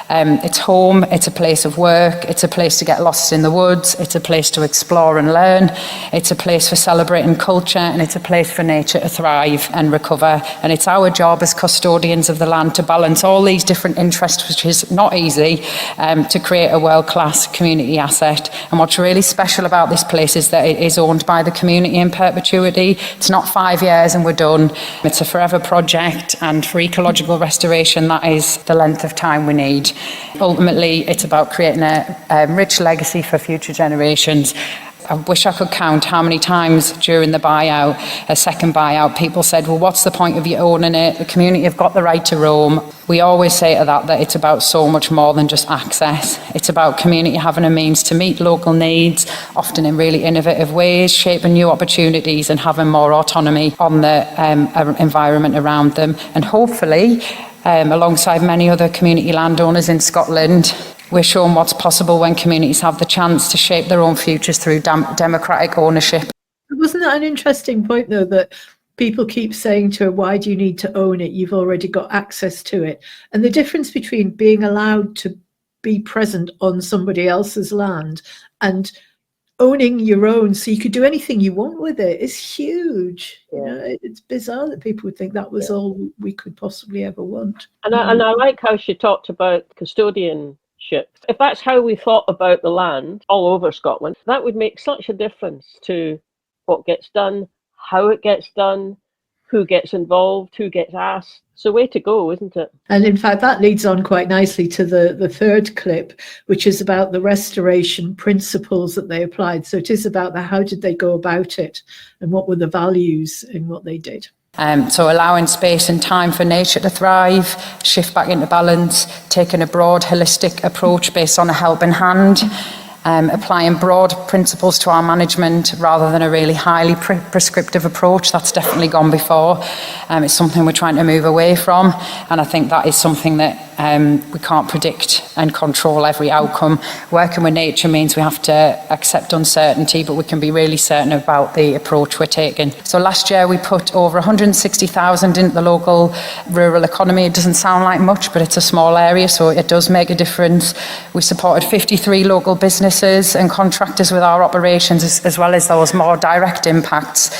It's home, it's a place of work, it's a place to get lost in the woods, it's a place to explore and learn, it's a place for celebrating culture, and it's a place for nature to thrive and recover. And it's our job as custodians of the land to balance all these different interests, which is not easy, to create a world-class community asset. And what's really special about this place is that it is owned by the community in perpetuity. It's not 5 years and we're done. It's a forever project, and for ecological restoration, that is the length of time we need. Ultimately, it's about creating a rich legacy for future generations. I wish I could count how many times during the buyout, a second buyout, people said, well, what's the point of you owning it? The community have got the right to roam. We always say to that it's about so much more than just access. It's about community having a means to meet local needs, often in really innovative ways, shaping new opportunities and having more autonomy on the environment around them. And hopefully, alongside many other community landowners in Scotland, we're showing what's possible when communities have the chance to shape their own futures through democratic ownership. Wasn't that an interesting point, though, that people keep saying to her, why do you need to own it? You've already got access to it. And the difference between being allowed to be present on somebody else's land and owning your own so you could do anything you want with it is huge. You know, it's bizarre that people would think that was all we could possibly ever want. And I like how she talked about custodianship. If that's how we thought about the land all over Scotland, that would make such a difference to what gets done, how it gets done, who gets involved, who gets asked. It's a way to go, isn't it? And in fact, that leads on quite nicely to the third clip, which is about the restoration principles that they applied. So it is about how did they go about it and what were the values in what they did. So allowing space and time for nature to thrive, shift back into balance, taking a broad, holistic approach based on a helping hand, applying broad principles to our management rather than a really highly prescriptive approach. That's definitely gone before. It's something we're trying to move away from, and I think that is something that we can't predict and control every outcome. Working with nature means we have to accept uncertainty, but we can be really certain about the approach we're taking. So last year we put over 160,000 into the local rural economy. It doesn't sound like much, but it's a small area, so it does make a difference. We supported 53 local businesses and contractors with our operations, as well as those more direct impacts,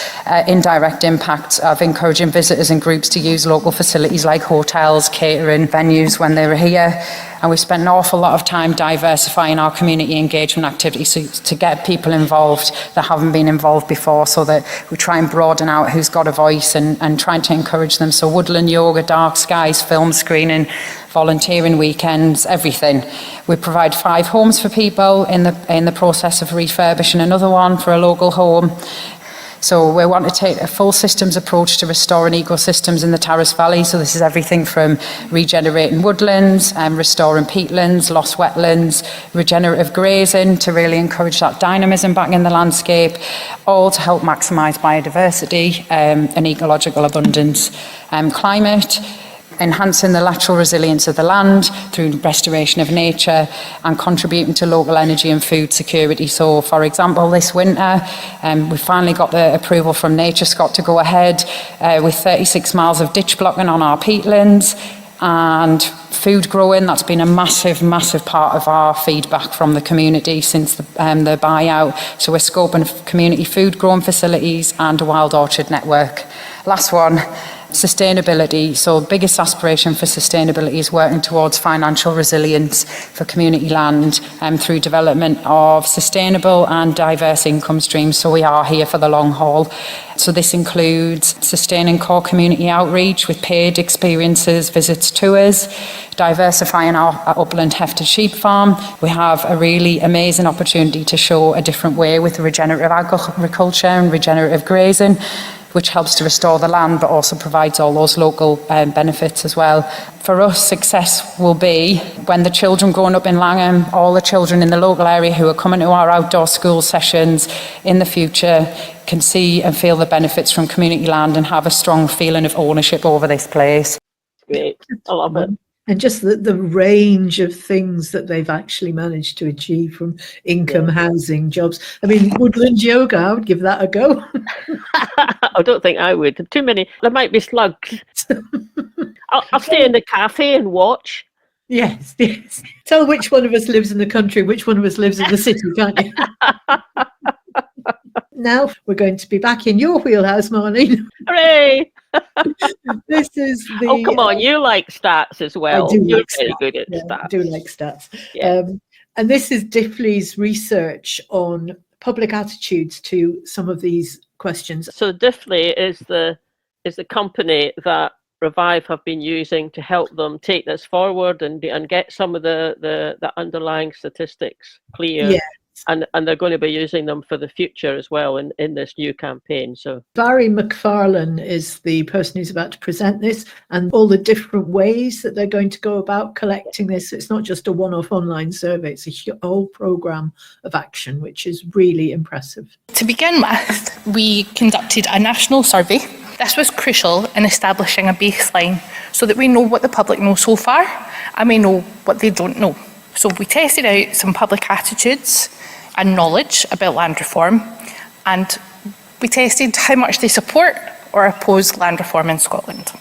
indirect impacts of encouraging visitors and groups to use local facilities like hotels, catering, venues when they were here. And we spent an awful lot of time diversifying our community engagement activities to get people involved that haven't been involved before, so that we try and broaden out who's got a voice and trying to encourage them. So woodland yoga, dark skies, film screening, volunteering weekends, everything. We provide 5 homes for people in the process of refurbishing another one for a local home. So we want to take a full systems approach to restoring ecosystems in the Tarras Valley. So this is everything from regenerating woodlands, restoring peatlands, lost wetlands, regenerative grazing to really encourage that dynamism back in the landscape, all to help maximise biodiversity and ecological abundance. Climate, enhancing the lateral resilience of the land through restoration of nature and contributing to local energy and food security. So, for example, this winter, we finally got the approval from Nature Scott to go ahead with 36 miles of ditch blocking on our peatlands and food growing. That's been a massive, massive part of our feedback from the community since the buyout. So we're scoping community food growing facilities and a wild orchard network. Last one. Sustainability. So biggest aspiration for sustainability is working towards financial resilience for community land through development of sustainable and diverse income streams. So we are here for the long haul. So this includes sustaining core community outreach with paid experiences, visits, tours, diversifying our upland hefted sheep farm. We have a really amazing opportunity to show a different way with regenerative agriculture and regenerative grazing, which helps to restore the land but also provides all those local benefits as well. For us, success will be when the children growing up in Langham, all the children in the local area who are coming to our outdoor school sessions in the future can see and feel the benefits from community land and have a strong feeling of ownership over this place. Great, I love it. And just the range of things that they've actually managed to achieve, from income, housing, jobs. I mean, woodland yoga, I would give that a go. I don't think I would. Too many. There might be slugs. I'll stay in the cafe and watch. Yes. Tell which one of us lives in the country, which one of us lives in the city, can't you? Now we're going to be back in your wheelhouse, Marlene. Hooray! This is the... Oh, come on, you like stats as well. You're like very stats. good at Yeah, stats. I do like stats. Yeah. And this is Diffley's research on public attitudes to some of these questions. So Diffley is the company that Revive have been using to help them take this forward and get some of the underlying statistics clear. Yeah. And they're going to be using them for the future as well in this new campaign. So To begin with, we conducted a national survey. This was crucial in establishing a baseline so that we know what the public know so far and we know what they don't know. So we tested out some public attitudes and knowledge about land reform, and we tested how much they support or oppose land reform in Scotland.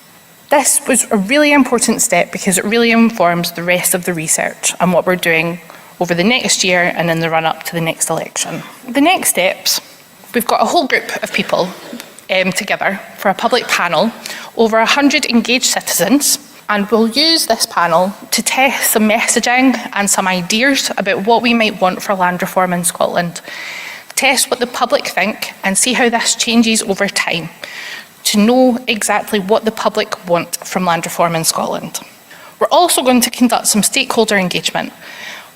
This was a really important step because it really informs the rest of the research and what we're doing over the next year and in the run-up to the next election. The next steps, we've got a whole group of people together for a public panel, over 100 engaged citizens, and we'll use this panel to test some messaging and some ideas about what we might want for land reform in Scotland. Test what the public think and see how this changes over time to know exactly what the public want from land reform in Scotland. We're also going to conduct some stakeholder engagement,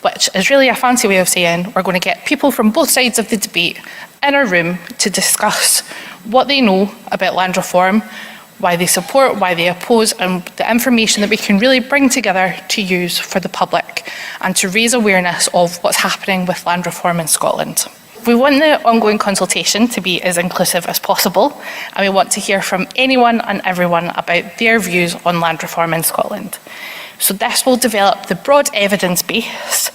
which is really a fancy way of saying we're going to get people from both sides of the debate in a room to discuss what they know about land reform, why they support, why they oppose, and the information that we can really bring together to use for the public and to raise awareness of what's happening with land reform in Scotland. We want the ongoing consultation to be as inclusive as possible, and we want to hear from anyone and everyone about their views on land reform in Scotland. So this will develop the broad evidence base,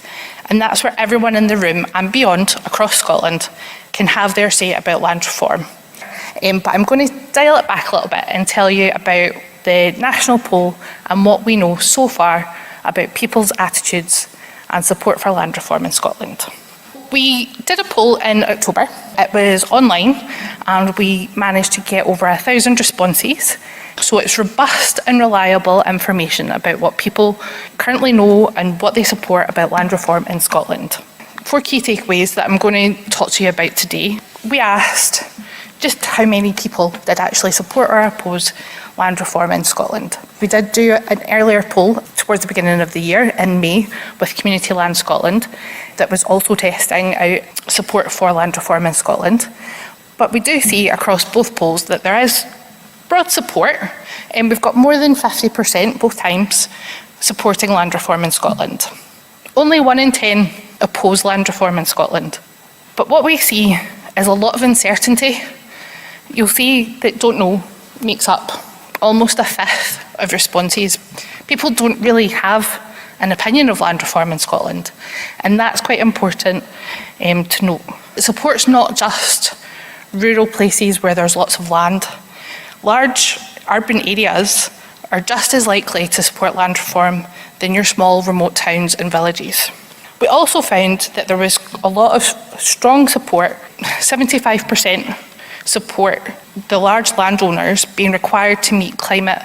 and that's where everyone in the room and beyond across Scotland can have their say about land reform. But I'm going to dial it back a little bit and tell you about the national poll and what we know so far about people's attitudes and support for land reform in Scotland. We did a poll in October. It was online and we managed to get over 1,000 responses. So it's robust and reliable information about what people currently know and what they support about land reform in Scotland. 4 key takeaways that I'm going to talk to you about today. We asked just how many people did actually support or oppose land reform in Scotland. We did do an earlier poll towards the beginning of the year in May with Community Land Scotland that was also testing out support for land reform in Scotland. But we do see across both polls that there is broad support, and we've got more than 50% both times supporting land reform in Scotland. Only 1 in 10 oppose land reform in Scotland. But what we see is a lot of uncertainty. You'll see that don't know makes up almost a fifth of responses. People don't really have an opinion of land reform in Scotland, and that's quite important to note. It supports not just rural places where there's lots of land. Large urban areas are just as likely to support land reform than your small remote towns and villages. We also found that there was a lot of strong support, 75% support the large landowners being required to meet climate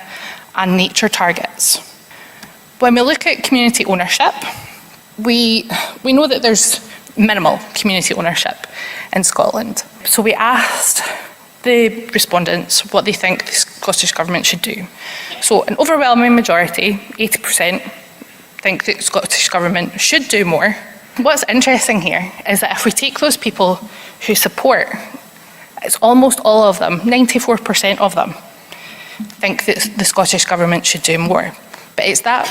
and nature targets. When we look at community ownership, we know that there's minimal community ownership in Scotland. So we asked the respondents what they think the Scottish Government should do. So an overwhelming majority, 80%, think that the Scottish Government should do more. What's interesting here is that if we take those people who support, it's almost all of them, 94% of them, think that the Scottish Government should do more. But it's that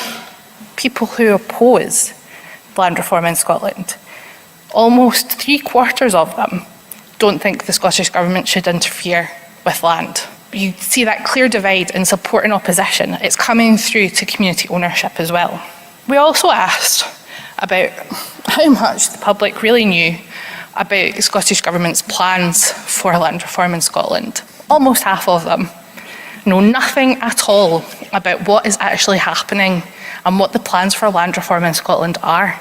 people who oppose land reform in Scotland, almost 3/4 of them don't think the Scottish Government should interfere with land. You see that clear divide in support and opposition. It's coming through to community ownership as well. We also asked about how much the public really knew about the Scottish Government's plans for land reform in Scotland. Almost half of them know nothing at all about what is actually happening and what the plans for land reform in Scotland are.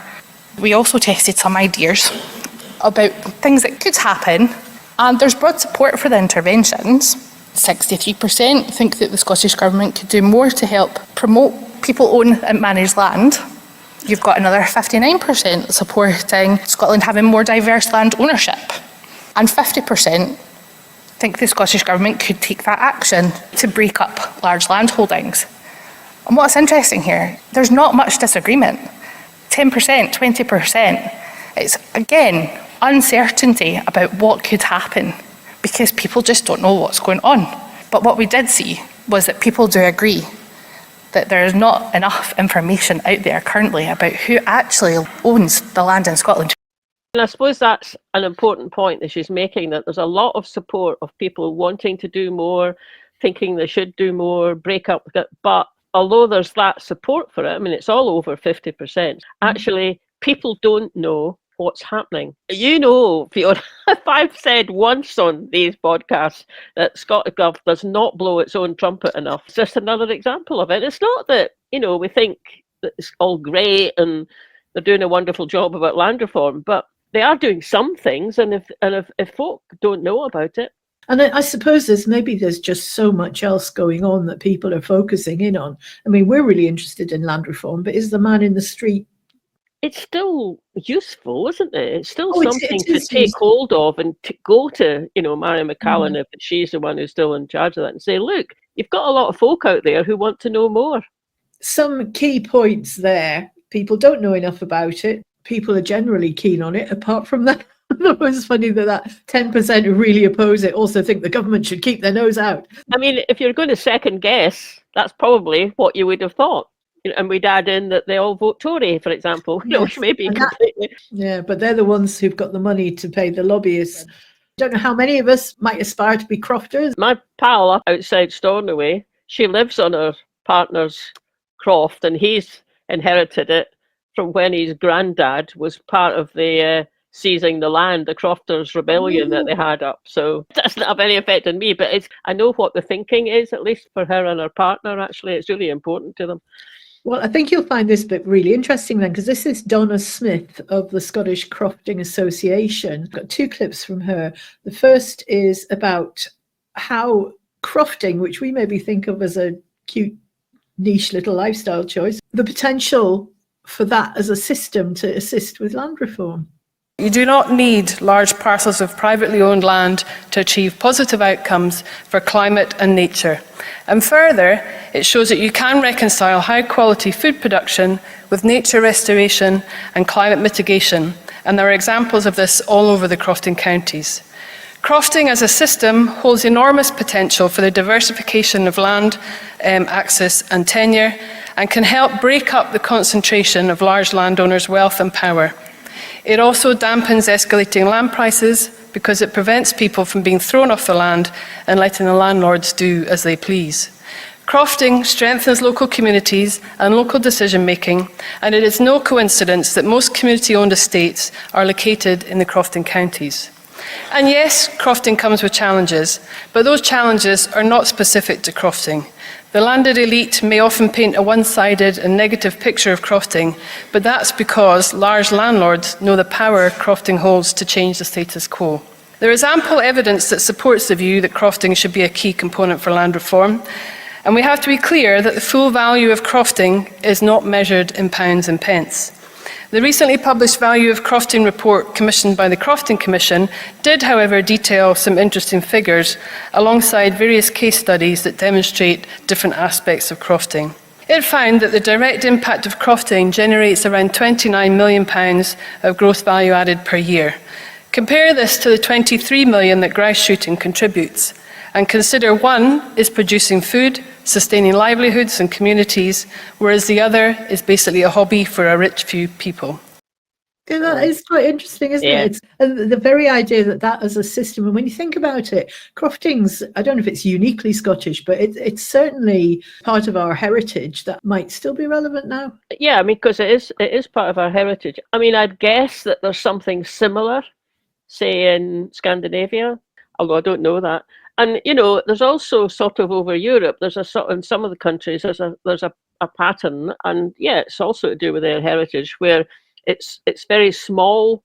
We also tested some ideas about things that could happen, and there's broad support for the interventions. 63% think that the Scottish Government could do more to help promote people own and manage land. You've got another 59% supporting Scotland having more diverse land ownership, and 50% think the Scottish Government could take that action to break up large land holdings. And what's interesting here, there's not much disagreement. 10%, 20%. It's, again, uncertainty about what could happen because people just don't know what's going on. But what we did see was that people do agree that there is not enough information out there currently about who actually owns the land in Scotland. And I suppose that's an important point that she's making, that there's a lot of support of people wanting to do more, thinking they should do more, break up. But although there's that support for it, I mean, it's all over 50%, actually people don't know what's happening. You know, Fiona, if I've said once on these podcasts that Scottish Gov does not blow its own trumpet enough, it's just another example of it. It's not that, you know, we think that it's all great and they're doing a wonderful job about land reform, but they are doing some things, and if folk don't know about it. And I suppose there's just so much else going on that people are focusing in on. I mean, we're really interested in land reform, but is the man in the street? It's still useful, isn't it? It's still something to take hold of and to go to, you know, Mhairi McFarlane, if she's the one who's still in charge of that, and say, look, you've got a lot of folk out there who want to know more. Some key points there. People don't know enough about it. People are generally keen on it. Apart from that, it was funny that 10% who really oppose it also think the government should keep their nose out. I mean, if you're going to second guess, that's probably what you would have thought. And we'd add in that they all vote Tory, for example, which may be completely... Yeah, but they're the ones who've got the money to pay the lobbyists. I don't know how many of us might aspire to be crofters. My pal up outside Stornoway, she lives on her partner's croft, and he's inherited it from when his granddad was part of the seizing the land, the Crofters' Rebellion that they had up. So it doesn't have any effect on me, but I know what the thinking is, at least for her and her partner, actually. It's really important to them. Well, I think you'll find this bit really interesting then, because this is Donna Smith of the Scottish Crofting Association. I've got 2 clips from her. The first is about how crofting, which we maybe think of as a cute, niche little lifestyle choice, the potential for that as a system to assist with land reform. You do not need large parcels of privately owned land to achieve positive outcomes for climate and nature. And further, it shows that you can reconcile high quality food production with nature restoration and climate mitigation. And there are examples of this all over the Crofting counties. Crofting as a system holds enormous potential for the diversification of land access and tenure, and can help break up the concentration of large landowners' wealth and power. It also dampens escalating land prices because it prevents people from being thrown off the land and letting the landlords do as they please. Crofting strengthens local communities and local decision making, and it is no coincidence that most community-owned estates are located in the Crofting counties. And yes, crofting comes with challenges, but those challenges are not specific to crofting. The landed elite may often paint a one-sided and negative picture of crofting, but that's because large landlords know the power crofting holds to change the status quo. There is ample evidence that supports the view that crofting should be a key component for land reform, and we have to be clear that the full value of crofting is not measured in pounds and pence. The recently published Value of Crofting report commissioned by the Crofting Commission did, however, detail some interesting figures alongside various case studies that demonstrate different aspects of crofting. It found that the direct impact of crofting generates around £29 million of gross value added per year. Compare this to the 23 million that grouse shooting contributes, and consider one is producing food, sustaining livelihoods and communities, whereas the other is basically a hobby for a rich few people. Yeah, that is quite interesting, isn't it? And the very idea that as a system, and when you think about it, crofting's, I don't know if it's uniquely Scottish, but it's certainly part of our heritage that might still be relevant now. Yeah, I mean, because it is part of our heritage. I mean, I'd guess that there's something similar, say, in Scandinavia, although I don't know that. And, you know, there's also sort of over Europe, there's a sort in some of the countries, there's a pattern, and yeah, it's also to do with their heritage, where it's very small,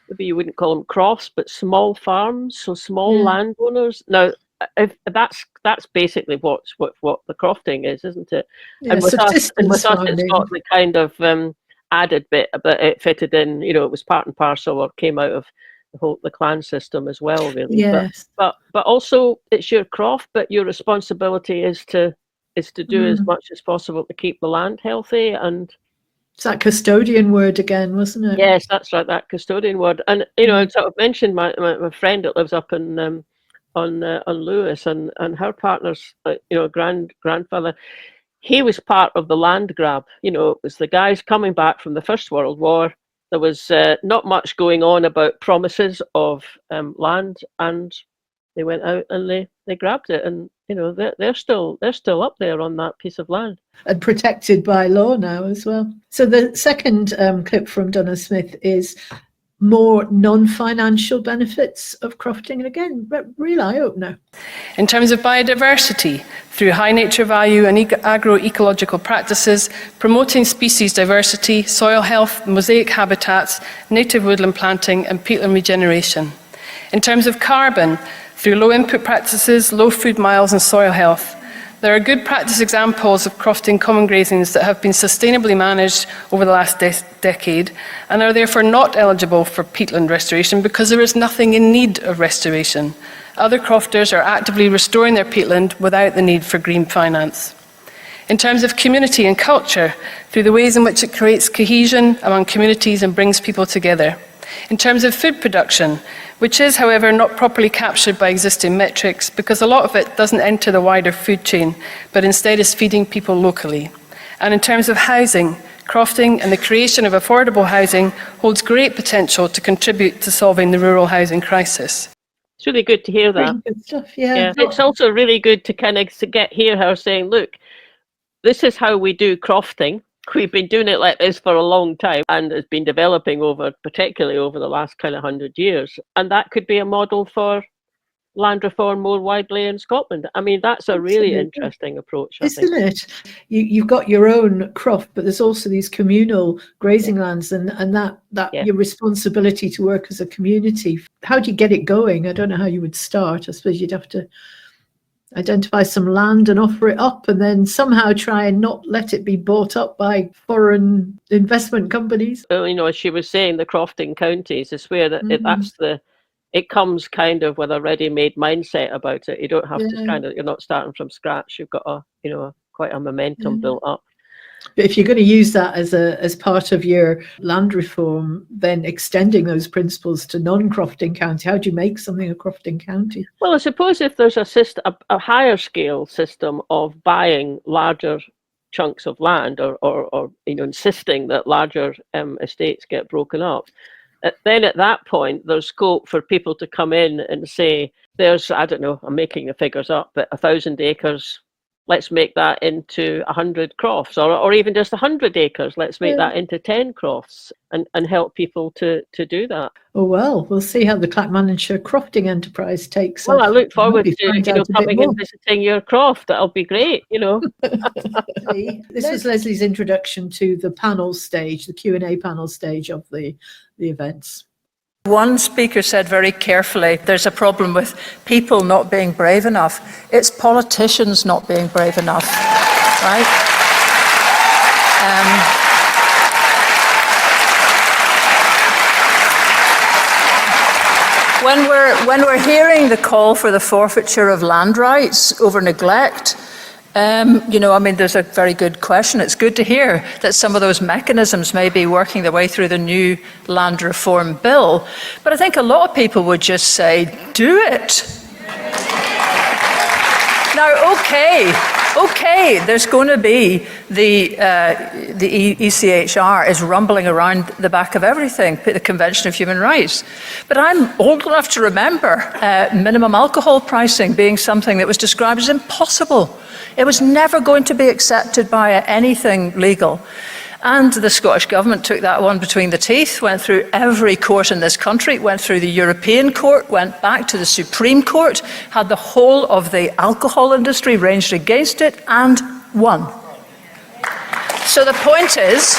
maybe you wouldn't call them crofts, but small farms, so small landowners. Now, if that's basically what the crofting is, isn't it? Yeah, and with us, it's farming. got the kind of added bit, but it fitted in, you know, it was part and parcel, or came out of the clan system as well, really. Yes. But also it's your croft, but your responsibility is to do as much as possible to keep the land healthy. And it's that custodian word again, wasn't it? Yes, that's right, that custodian word. And you know, I sort of mentioned my friend that lives up in on Lewis, and her partner's grandfather. He was part of the land grab. You know, it was the guys coming back from the First World War. There was not much going on about promises of land, and they went out and they grabbed it, and you know they're still up there on that piece of land and protected by law now as well. So the second clip from Donna Smith is more non-financial benefits of crofting, and again, real eye-opener. In terms of biodiversity, through high nature value and agroecological practices, promoting species diversity, soil health, mosaic habitats, native woodland planting and peatland regeneration. In terms of carbon, through low input practices, low food miles and soil health. There are good practice examples of crofting common grazings that have been sustainably managed over the last decade and are therefore not eligible for peatland restoration because there is nothing in need of restoration. Other crofters are actively restoring their peatland without the need for green finance. In terms of community and culture, through the ways in which it creates cohesion among communities and brings people together. In terms of food production, which is, however, not properly captured by existing metrics because a lot of it doesn't enter the wider food chain, but instead is feeding people locally. And in terms of housing, crofting and the creation of affordable housing holds great potential to contribute to solving the rural housing crisis. It's really good to hear that. Really good stuff, yeah. It's also really good to hear her saying, look, this is how we do crofting. We've been doing it like this for a long time, and it's been developing particularly over the last kind of 100 years. And that could be a model for land reform more widely in Scotland. I mean, that's a really interesting approach, I think. Isn't it? You've got your own croft, but there's also these communal grazing lands, and that your responsibility to work as a community. How do you get it going? I don't know how you would start. I suppose you'd have to identify some land and offer it up, and then somehow try and not let it be bought up by foreign investment companies. Well, you know, as she was saying, the crofting counties is where it comes kind of with a ready-made mindset about it. You don't have to you're not starting from scratch. You've got quite a momentum built up. But if you're going to use that as part of your land reform, then extending those principles to non-Crofting County, how do you make something a Crofting County? Well, I suppose if there's a higher scale system of buying larger chunks of land, or insisting that larger estates get broken up, then at that point there's scope for people to come in and say, there's, I don't know, I'm making the figures up, but 1,000 acres, let's make that into 100 crofts, or even just 100 acres, let's make that into 10 crofts, and help people to do that. Oh, well, we'll see how the Clackmannanshire Crofting enterprise takes Well, off. I look forward to coming and visiting your croft. That'll be great, This was Lesley's introduction to the panel stage, the Q&A panel stage of the events. One speaker said very carefully, there's a problem with people not being brave enough. It's politicians not being brave enough, right? When we're hearing the call for the forfeiture of land rights over neglect, there's a very good question. It's good to hear that some of those mechanisms may be working their way through the new land reform bill. But I think a lot of people would just say, do it. Now, okay, there's going to be the ECHR is rumbling around the back of everything, the Convention of Human Rights. But I'm old enough to remember minimum alcohol pricing being something that was described as impossible. It was never going to be accepted by anything legal. And the Scottish Government took that one between the teeth, went through every court in this country, went through the European Court, went back to the Supreme Court, had the whole of the alcohol industry ranged against it, and won. So the point is,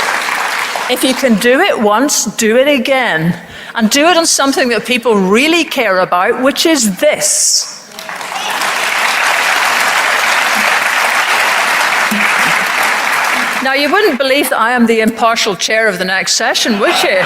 if you can do it once, do it again. And do it on something that people really care about, which is this. Now, you wouldn't believe that I am the impartial chair of the next session, would you?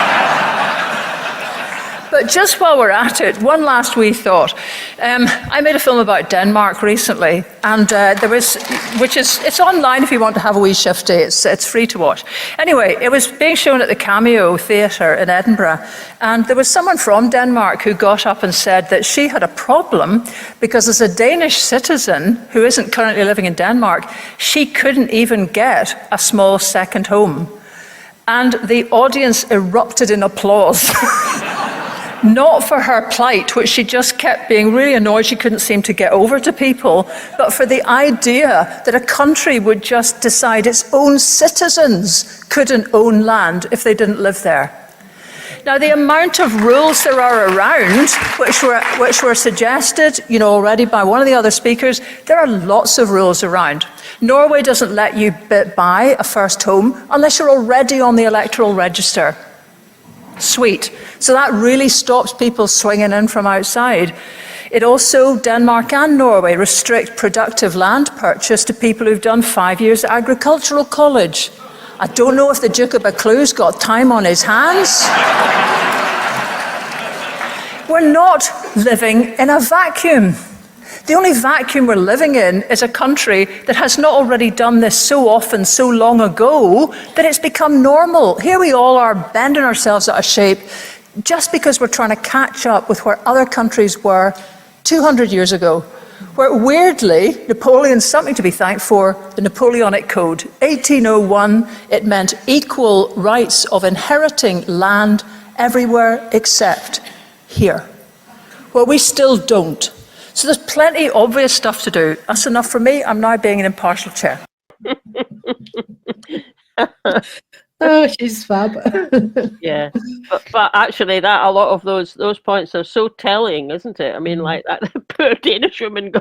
But just while we're at it, one last wee thought. I made a film about Denmark recently, and it's online if you want to have a wee shifty. It's free to watch. Anyway, it was being shown at the Cameo Theatre in Edinburgh, and there was someone from Denmark who got up and said that she had a problem because as a Danish citizen who isn't currently living in Denmark, she couldn't even get a small second home. And the audience erupted in applause. Not for her plight, which she just kept being really annoyed she couldn't seem to get over to people, but for the idea that a country would just decide its own citizens couldn't own land if they didn't live there. Now, the amount of rules there are around, which were suggested, already by one of the other speakers, there are lots of rules around. Norway doesn't let you buy a first home unless you're already on the electoral register. Sweet. So that really stops people swinging in from outside. It also, Denmark and Norway, restrict productive land purchase to people who've done 5 years at agricultural college. I don't know if the Duke of Buccleuch's got time on his hands. We're not living in a vacuum. The only vacuum we're living in is a country that has not already done this so often, so long ago, that it's become normal. Here we all are bending ourselves out of shape just because we're trying to catch up with where other countries were 200 years ago, where weirdly, Napoleon's something to be thanked for, the Napoleonic Code. 1801, it meant equal rights of inheriting land everywhere except here, where we still don't. So there's plenty of obvious stuff to do. That's enough for me. I'm now being an impartial chair. Oh, she's fab. Yeah, but actually, that a lot of those points are so telling, isn't it? I mean, like that poor Danish woman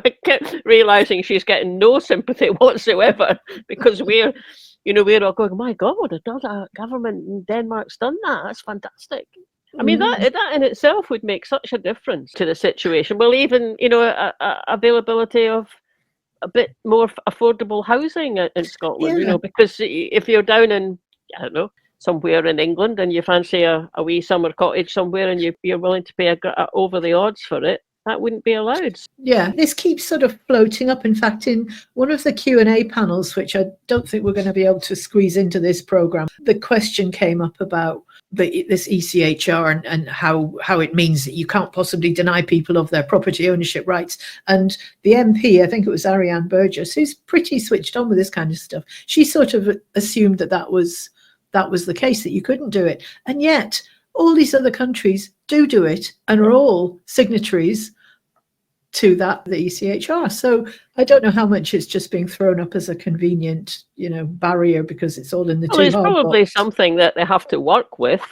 realizing she's getting no sympathy whatsoever because we're all going, my God, another government in Denmark's done that. That's fantastic. I mean, that in itself would make such a difference to the situation. Well, even, availability of a bit more affordable housing in Scotland, because if you're down in, I don't know, somewhere in England and you fancy a wee summer cottage somewhere and you're willing to pay over the odds for it, that wouldn't be allowed. Yeah, this keeps sort of floating up. In fact, in one of the Q&A panels, which I don't think we're going to be able to squeeze into this programme, the question came up about this ECHR and how it means that you can't possibly deny people of their property ownership rights. And the MP, I think it was Ariane Burgess, who's pretty switched on with this kind of stuff, she sort of assumed that was the case, that you couldn't do it. And yet all these other countries do it and are all signatories to the ECHR. So I don't know how much it's just being thrown up as a convenient, barrier because it's all in the It's probably something that they have to work with,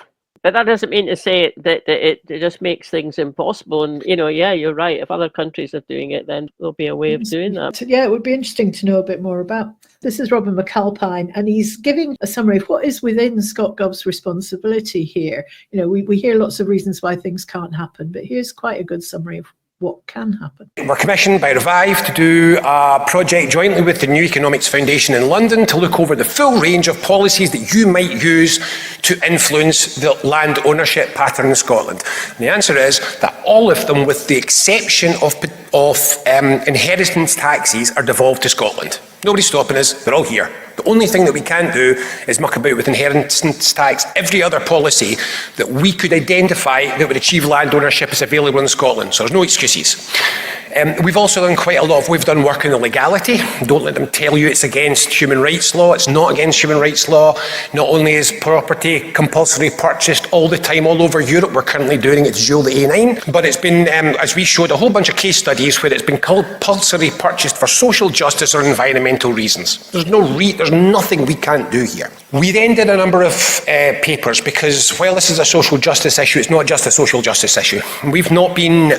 but that doesn't mean to say that it just makes things impossible. And you're right. If other countries are doing it, then there'll be a way of doing that. Yeah, it would be interesting to know a bit more about. This is Robin McAlpine, and he's giving a summary of what is within ScotGov's responsibility here. We hear lots of reasons why things can't happen, but here's quite a good summary of what can happen. We're commissioned by Revive to do a project jointly with the New Economics Foundation in London to look over the full range of policies that you might use to influence the land ownership pattern in Scotland. And the answer is that all of them, with the exception of inheritance taxes, are devolved to Scotland. Nobody's stopping us, they're all here. The only thing that we can't do is muck about with inheritance tax. Every other policy that we could identify that would achieve land ownership is available in Scotland, so there's no excuses. We've also done quite a lot we've done work on the legality. Don't let them tell you it's against human rights law. It's not against human rights law. Not only is property compulsory purchased all the time all over Europe, we're currently doing it to dual the A9, but it's been, as we showed, a whole bunch of case studies where it's been compulsory purchased for social justice or environmental reasons. There's nothing we can't do here. We then did a number of papers because while this is a social justice issue, it's not just a social justice issue. We've not been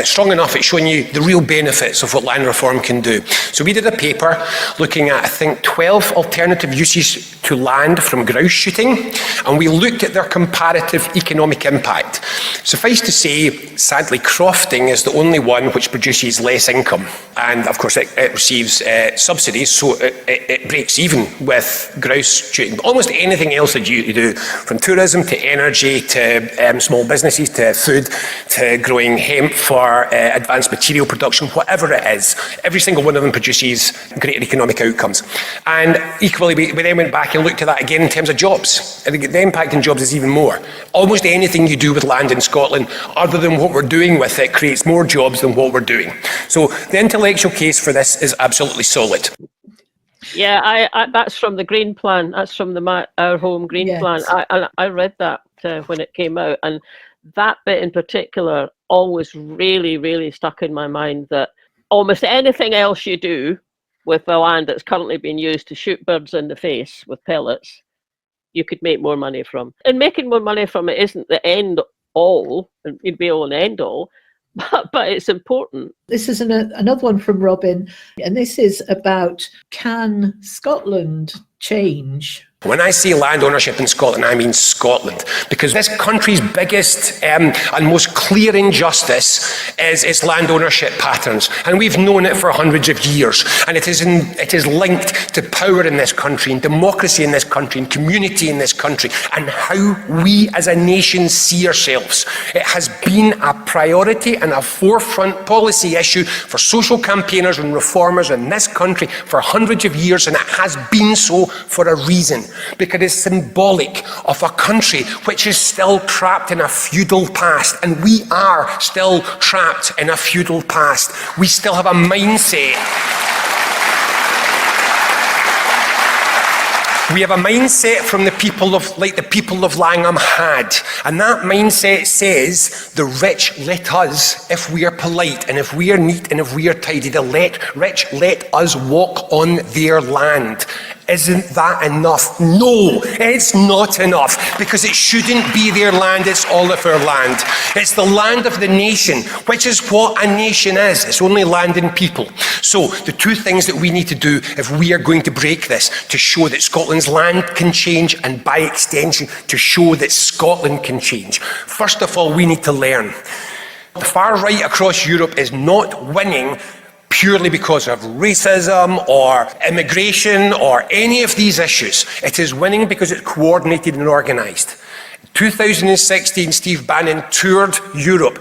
strong enough at showing you the real benefits of what land reform can do. So we did a paper looking at, I think, 12 alternative uses to land from grouse shooting, and we looked at their comparative economic impact. Suffice to say, sadly, crofting is the only one which produces less income. And of course, it receives subsidies, so it breaks even with grouse shooting. But almost anything else that you do, from tourism to energy to small businesses to food to growing hemp for advanced material production, whatever it is, every single one of them produces greater economic outcomes. And equally, we then went back and looked at that again in terms of jobs. I think the impact in jobs is even more. Almost anything you do with land in Scotland, other than what we're doing with it, creates more jobs than what we're doing. So the intellectual case for this is absolutely solid. Yeah, that's from the Green Plan. That's from our home Green Plan. I read that when it came out, and that bit in particular always really, really stuck in my mind, that almost anything else you do with the land that's currently being used to shoot birds in the face with pellets, you could make more money from. And making more money from it isn't the end all, it'd be all and end all, but it's important. This is another one from Robin, and this is about, can Scotland change? When I say land ownership in Scotland, I mean Scotland, because this country's biggest and most clear injustice is its land ownership patterns, and we've known it for hundreds of years, and it is linked to power in this country, and democracy in this country, and community in this country, and how we as a nation see ourselves. It has been a priority and a forefront policy issue for social campaigners and reformers in this country for hundreds of years, and it has been so for a reason. Because it's symbolic of a country which is still trapped in a feudal past, and we are still trapped in a feudal past. We still have a mindset. We have a mindset from the people of Langham had, and that mindset says the rich let us, if we are polite and if we are neat and if we are tidy, the rich let us walk on their land. Isn't that enough? No, it's not enough, because it shouldn't be their land, it's all of our land. It's the land of the nation, which is what a nation is. It's only land and people. So the two things that we need to do if we are going to break this, to show that Scotland's land can change, and by extension to show that Scotland can change. First of all, we need to learn. The far right across Europe is not winning purely because of racism or immigration or any of these issues. It is winning because it's coordinated and organised. In 2016, Steve Bannon toured Europe,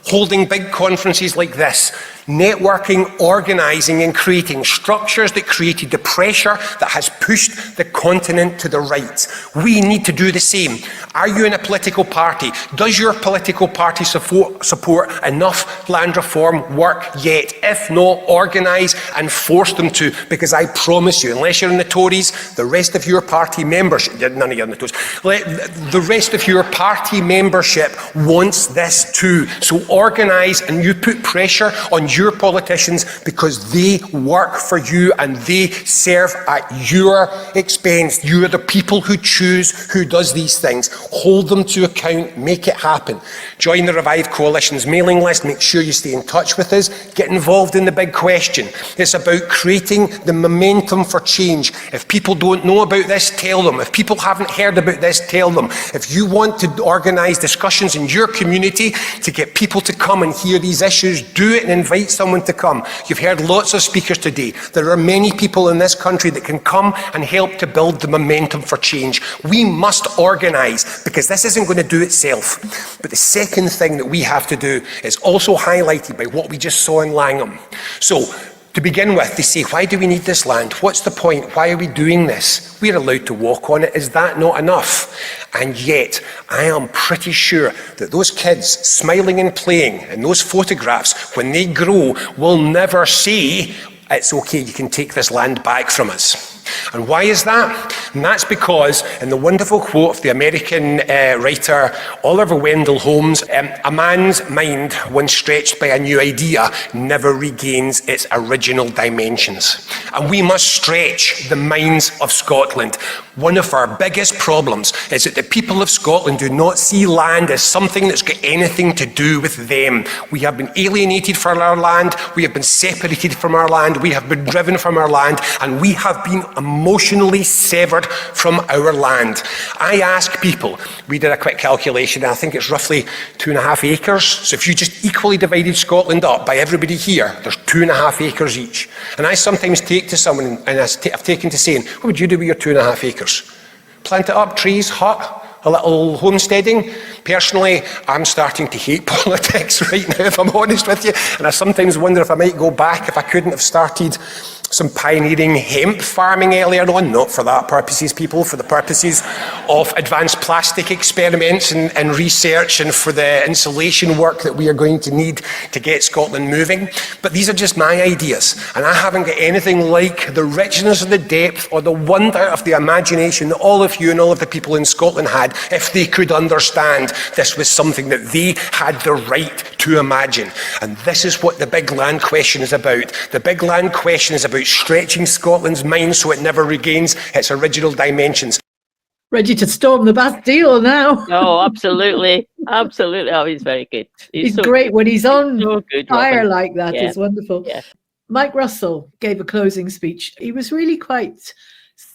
holding big conferences like this, networking, organising and creating structures that created the pressure that has pushed the continent to the right. We need to do the same. Are you in a political party? Does your political party support enough land reform work yet? If not, organise and force them to, because I promise you, unless you're in the Tories, the rest of your party membership, none of you are in the Tories, the rest of your party membership wants this too. So organise and you put pressure on your politicians because they work for you and they serve at your expense. You are the people who choose who does these things. Hold them to account, make it happen. Join the Revive Coalition's mailing list, make sure you stay in touch with us, get involved in the big question. It's about creating the momentum for change. If people don't know about this, tell them. If people haven't heard about this, tell them. If you want to organise discussions in your community to get people to come and hear these issues, do it and invite someone to come. You've heard lots of speakers today. There are many people in this country that can come and help to build the momentum for change. We must organise because this isn't going to do itself. But the second thing that we have to do is also highlighted by what we just saw in Langham. So, to begin with, they say, why do we need this land? What's the point? Why are we doing this? We're allowed to walk on it. Is that not enough? And yet, I am pretty sure that those kids smiling and playing in those photographs, when they grow, will never say, it's okay, you can take this land back from us. And why is that? And that's because, in the wonderful quote of the American writer Oliver Wendell Holmes, a man's mind, when stretched by a new idea, never regains its original dimensions. And we must stretch the minds of Scotland. One of our biggest problems is that the people of Scotland do not see land as something that's got anything to do with them. We have been alienated from our land, we have been separated from our land, we have been driven from our land, and we have been emotionally severed from our land. I ask people, we did a quick calculation, and I think it's roughly 2.5 acres. So if you just equally divided Scotland up by everybody here, there's 2.5 acres each. And I sometimes take to someone, and I've taken to saying, what would you do with your 2.5 acres? Plant it up, trees, hut, a little homesteading. Personally, I'm starting to hate politics right now, if I'm honest with you. And I sometimes wonder if I might go back if I couldn't have started some pioneering hemp farming earlier on, not for that purposes, people, for the purposes of advanced plastic experiments and research and for the insulation work that we are going to need to get Scotland moving. But these are just my ideas, and I haven't got anything like the richness of the depth or the wonder of the imagination that all of you and all of the people in Scotland had if they could understand this was something that they had the right to imagine. And this is what the big land question is about. The big land question is about stretching Scotland's mind so it never regains its original dimensions. Ready to storm the Bastille now. Oh, absolutely. Absolutely. Oh, he's very good. He's so great good. when he's on so good, fire Robin. like that. Yeah. It's wonderful. Yeah. Mike Russell gave a closing speech. He was really quite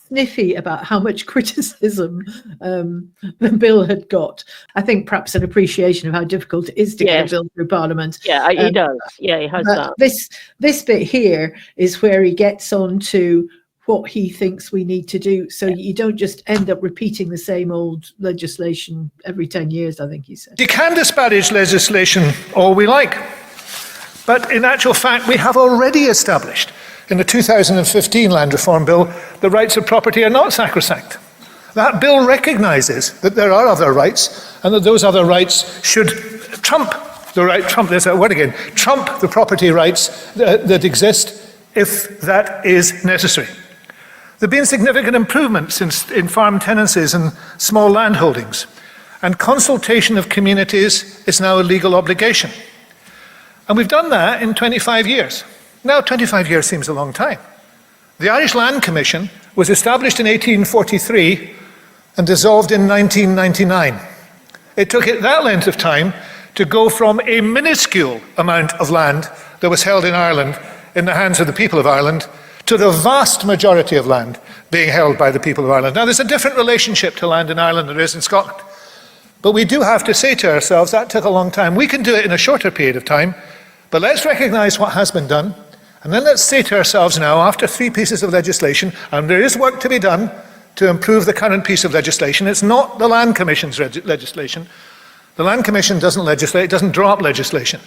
sniffy about how much criticism the bill had got. I think perhaps an appreciation of how difficult it is to get a bill through Parliament. Yeah, he does. Yeah, he has that. This bit here is where he gets on to what he thinks we need to do, so you don't just end up repeating the same old legislation every 10 years, I think he said. You can disparage legislation all we like, but in actual fact we have already established in the 2015 Land Reform Bill, the rights of property are not sacrosanct. That bill recognises that there are other rights and that those other rights should trump the property rights that exist if that is necessary. There have been significant improvements in farm tenancies and small land holdings, and consultation of communities is now a legal obligation. And we've done that in 25 years. Now, 25 years seems a long time. The Irish Land Commission was established in 1843 and dissolved in 1999. It took it that length of time to go from a minuscule amount of land that was held in Ireland in the hands of the people of Ireland to the vast majority of land being held by the people of Ireland. Now, there's a different relationship to land in Ireland than there is in Scotland. But we do have to say to ourselves, that took a long time. We can do it in a shorter period of time, but let's recognise what has been done. And then let's say to ourselves now, after 3 pieces of legislation, and there is work to be done to improve the current piece of legislation, it's not the Land Commission's legislation, The Land Commission doesn't legislate, it doesn't draw up legislation.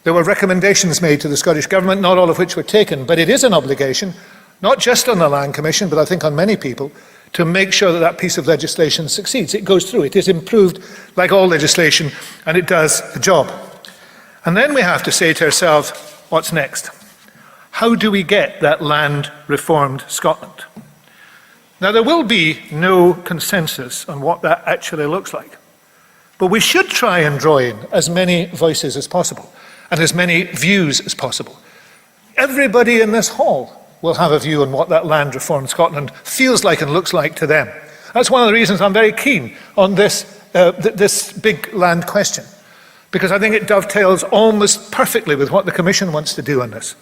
There were recommendations made to the Scottish Government, not all of which were taken, but it is an obligation, not just on the Land Commission, but I think on many people, to make sure that that piece of legislation succeeds. It goes through, it is improved like all legislation, and it does the job. And then we have to say to ourselves, what's next? How do we get that land reformed Scotland? Now, there will be no consensus on what that actually looks like, but we should try and draw in as many voices as possible and as many views as possible. Everybody in this hall will have a view on what that land reformed Scotland feels like and looks like to them. That's one of the reasons I'm very keen on this big land question, because I think it dovetails almost perfectly with what the Commission wants to do on this.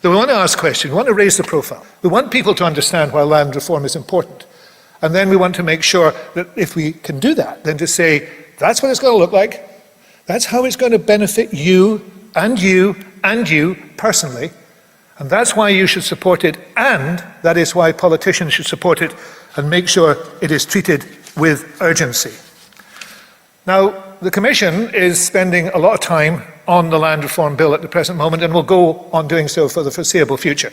We want to ask questions, we want to raise the profile. We want people to understand why land reform is important. And then we want to make sure that if we can do that, then to say, that's what it's going to look like, that's how it's going to benefit you and you and you personally, and that's why you should support it, and that is why politicians should support it and make sure it is treated with urgency. Now, the Commission is spending a lot of time on the Land Reform Bill at the present moment and will go on doing so for the foreseeable future,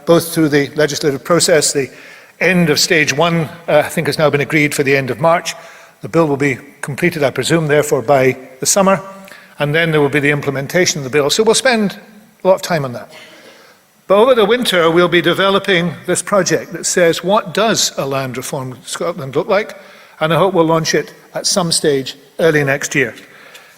both through the legislative process. The end of stage 1, I think, has now been agreed for the end of March. The bill will be completed, I presume, therefore, by the summer, and then there will be the implementation of the bill. So we'll spend a lot of time on that. But over the winter, we'll be developing this project that says, what does a land reform Scotland look like? And I hope we'll launch it at some stage early next year.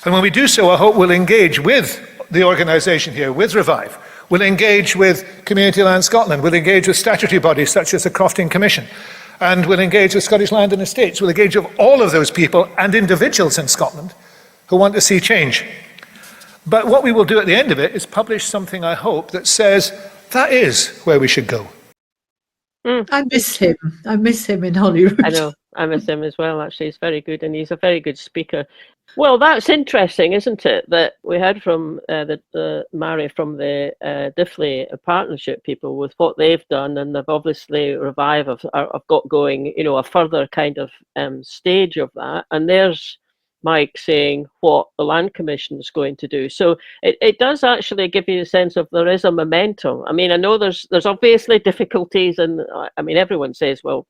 And when we do so, I hope we'll engage with the organisation here, with Revive. We'll engage with Community Land Scotland. We'll engage with statutory bodies such as the Crofting Commission. And we'll engage with Scottish Land and Estates. We'll engage with all of those people and individuals in Scotland who want to see change. But what we will do at the end of it is publish something, I hope, that says that is where we should go. I miss him. I miss him in Holyrood. I know. I miss him as well, actually. He's very good, and he's a very good speaker. Well, that's interesting, isn't it? That we heard from the Mhairi from the Diffley partnership people with what they've done, and they've obviously Revive have got going, you know, a further kind of stage of that. And there's Mike saying what the Land Commission is going to do. So it does actually give you a sense of there is a momentum. I mean, I know there's obviously difficulties, and I mean, everyone says, well,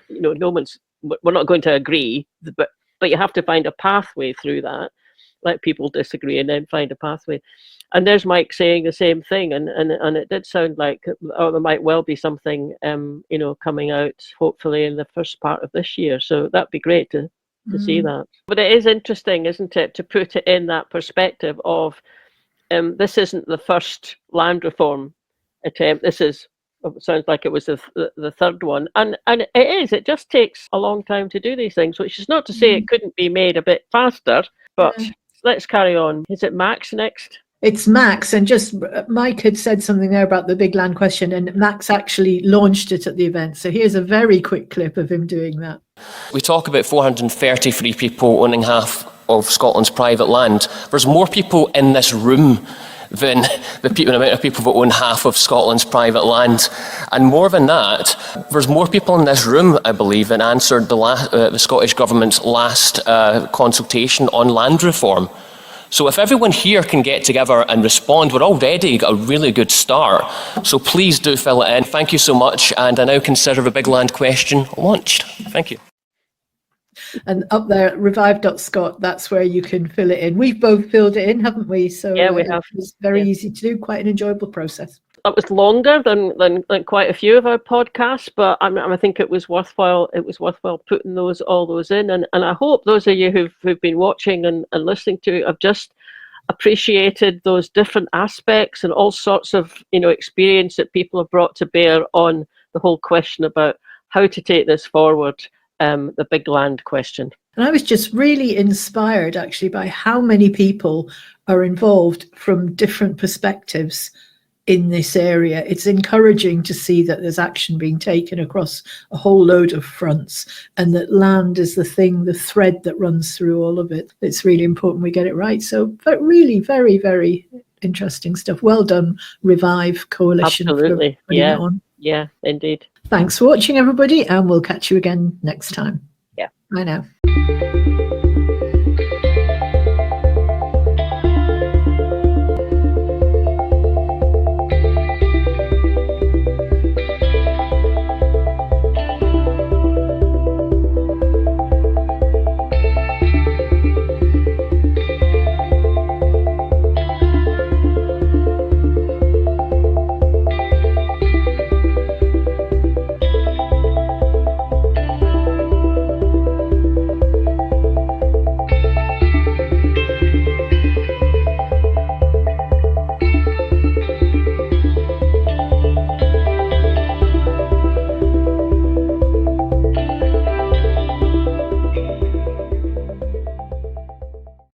you know, we're not going to agree, but you have to find a pathway through that. Let people disagree and then find a pathway. And there's Mike saying the same thing, and it did sound like, oh, there might well be something, you know, coming out hopefully in the first part of this year. So that'd be great to see that. But it is interesting, isn't it, to put it in that perspective of this isn't the first land reform attempt. This is, it sounds like it was the third one. And it is, it just takes a long time to do these things, which is not to say it couldn't be made a bit faster, but let's carry on. Is it Max next? It's Max, and just Mike had said something there about the big land question, and Max actually launched it at the event. So here's a very quick clip of him doing that. We talk about 433 people owning half of Scotland's private land. There's more people in this room than the amount of people that own half of Scotland's private land. And more than that, there's more people in this room, I believe, that answered the Scottish Government's last consultation on land reform. So if everyone here can get together and respond, we're already got a really good start. So please do fill it in. Thank you so much. And I now consider the big land question launched. Thank you. And up there at revive.scot, that's where you can fill it in. We've both filled it in, haven't we? So yeah, we have. It was very easy to do, quite an enjoyable process. That was longer than quite a few of our podcasts, but I think it was worthwhile. It was worthwhile putting all those in, and I hope those of you who've been watching and listening to it have just appreciated those different aspects and all sorts of experience that people have brought to bear on the whole question about how to take this forward, the big land question. And I was just really inspired actually by how many people are involved from different perspectives in this area. It's encouraging to see that there's action being taken across a whole load of fronts, and that land is the thread that runs through all of it. It's really important we get it right. So, but really very, very interesting stuff. Well done, Revive Coalition. Absolutely. Yeah. Yeah, indeed. Thanks for watching, everybody, and we'll catch you again next time. Yeah. Bye now.